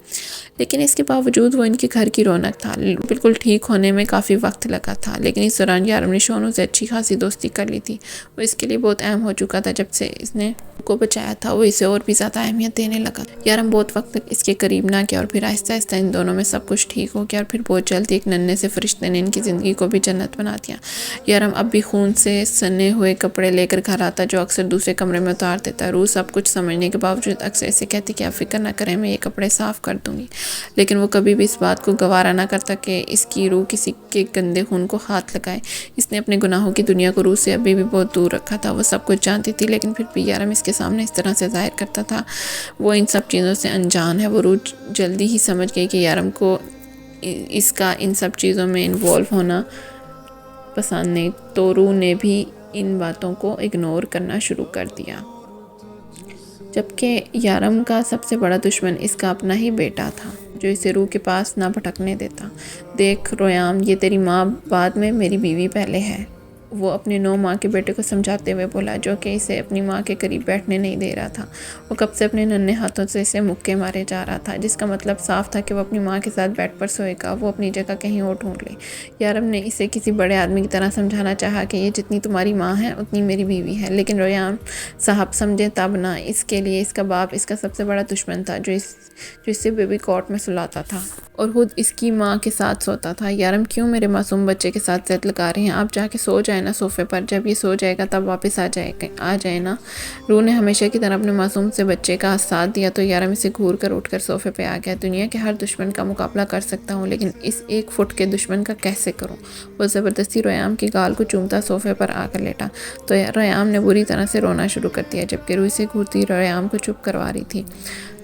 [SPEAKER 1] لیکن اس کے باوجود وہ ان کے گھر کی رونق تھا۔ بالکل ٹھیک ہونے میں کافی وقت لگا تھا، لیکن اس دوران یارم نے شونو سے اچھی خاصی دوستی کر لی تھی۔ وہ اس کے لیے بہت اہم ہو چکا تھا۔ جب سے اس نے کو بچایا تھا وہ اسے اور بھی زیادہ اہمیت دینے لگا۔ یارم بہت وقت تک اس کے قریب نہ کیا اور پھر آہستہ آہستہ ان دونوں میں سب کچھ ٹھیک ہو گیا اور پھر بہت جلدی ایک ننھے سے فرشتے نے ان کی زندگی کو بھی جنت بنا دیا۔ یارم اب بھی خون سے سنے ہوئے کپڑے لے کر گھر آتا جو اکثر دوسرے کمرے میں اتار دیتا۔ روح سب کچھ سمجھنے کے باوجود اکثر اسے کہتی کہ آپ فکر نہ کریں، میں یہ کپڑے صاف کر دوں گی، لیکن وہ کبھی بھی اس بات کو گوارا نہ کرتا کہ اس کی روح کسی کے گندے خون کو ہاتھ لگائے۔ اس نے اپنے گناہوں کی دنیا کو روح سے ابھی بھی بہت دور رکھا تھا۔ وہ سب کچھ جانتی تھی، لیکن پھر بھی یارم اس کے سامنے اس طرح سے ظاہر کرتا تھا وہ ان سب چیزوں سے انجان ہے۔ وہ روح جلدی ہی سمجھ گئی کہ یارم کو اس کا ان سب چیزوں میں انوالو ہونا پسند نہیں، تو روح نے بھی ان باتوں کو اگنور کرنا شروع کر دیا۔ جبکہ یارم کا سب سے بڑا دشمن اس کا اپنا ہی بیٹا تھا، جو اسے روح کے پاس نہ بھٹکنے دیتا۔ دیکھ رویام، یہ تیری ماں بعد میں، میری بیوی پہلے ہے، وہ اپنے 9 ماہ کے بیٹے کو سمجھاتے ہوئے بولا، جو کہ اسے اپنی ماں کے قریب بیٹھنے نہیں دے رہا تھا۔ وہ کب سے اپنے ننھے ہاتھوں سے اسے مکے مارے جا رہا تھا، جس کا مطلب صاف تھا کہ وہ اپنی ماں کے ساتھ بیڈ پر سوئے گا، وہ اپنی جگہ کہیں اور ڈھونڈ لے۔ یارم نے اسے کسی بڑے آدمی کی طرح سمجھانا چاہا کہ یہ جتنی تمہاری ماں ہے اتنی میری بیوی ہے، لیکن رویام صاحب سمجھے تب نہ۔ اس کے لیے اس کا باپ اس کا سب سے بڑا دشمن تھا، جو اسے بیبی کورٹ میں سلاتا تھا اور خود اس کی ماں کے ساتھ سوتا تھا۔ یارم کیوں میرے معصوم بچے کے ساتھ زد لگا رہے ہیں؟ آپ جا کے سو جائے نا صوفے پر، جب یہ سو جائے گا تب واپس آ جائے نا۔ روح نے ہمیشہ کی طرح اپنے معصوم سے بچے کا ساتھ دیا تو یارم اسے گھور کر اٹھ کر صوفے پہ آ گیا۔ دنیا کے ہر دشمن کا مقابلہ کر سکتا ہوں، لیکن اس 1 فٹ کے دشمن کا کیسے کروں؟ وہ زبردستی رویام کی گال کو چومتا صوفے پر آ کر لیٹا تو رویام نے بری طرح سے رونا شروع کر دیا، جبکہ روح اسے گھورتی رویام کو چپ کروا رہی تھی،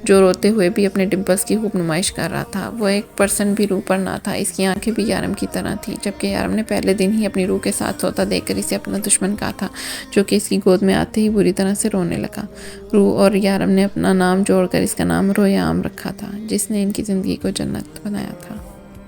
[SPEAKER 1] جو روتے ہوئے بھی اپنے ڈمپلز کی خوب نمائش کر رہا تھا۔ وہ 1% بھی روح پر نہ تھا، اس کی آنکھیں بھی یارم کی طرح تھیں، جبکہ یارم نے پہلے دن ہی اپنی روح کے ساتھ سوتا دیکھ کر اسے اپنا دشمن کہا تھا، جو کہ اس کی گود میں آتے ہی بری طرح سے رونے لگا۔ روح اور یارم نے اپنا نام جوڑ کر اس کا نام رویام رکھا تھا، جس نے ان کی زندگی کو جنت بنایا تھا۔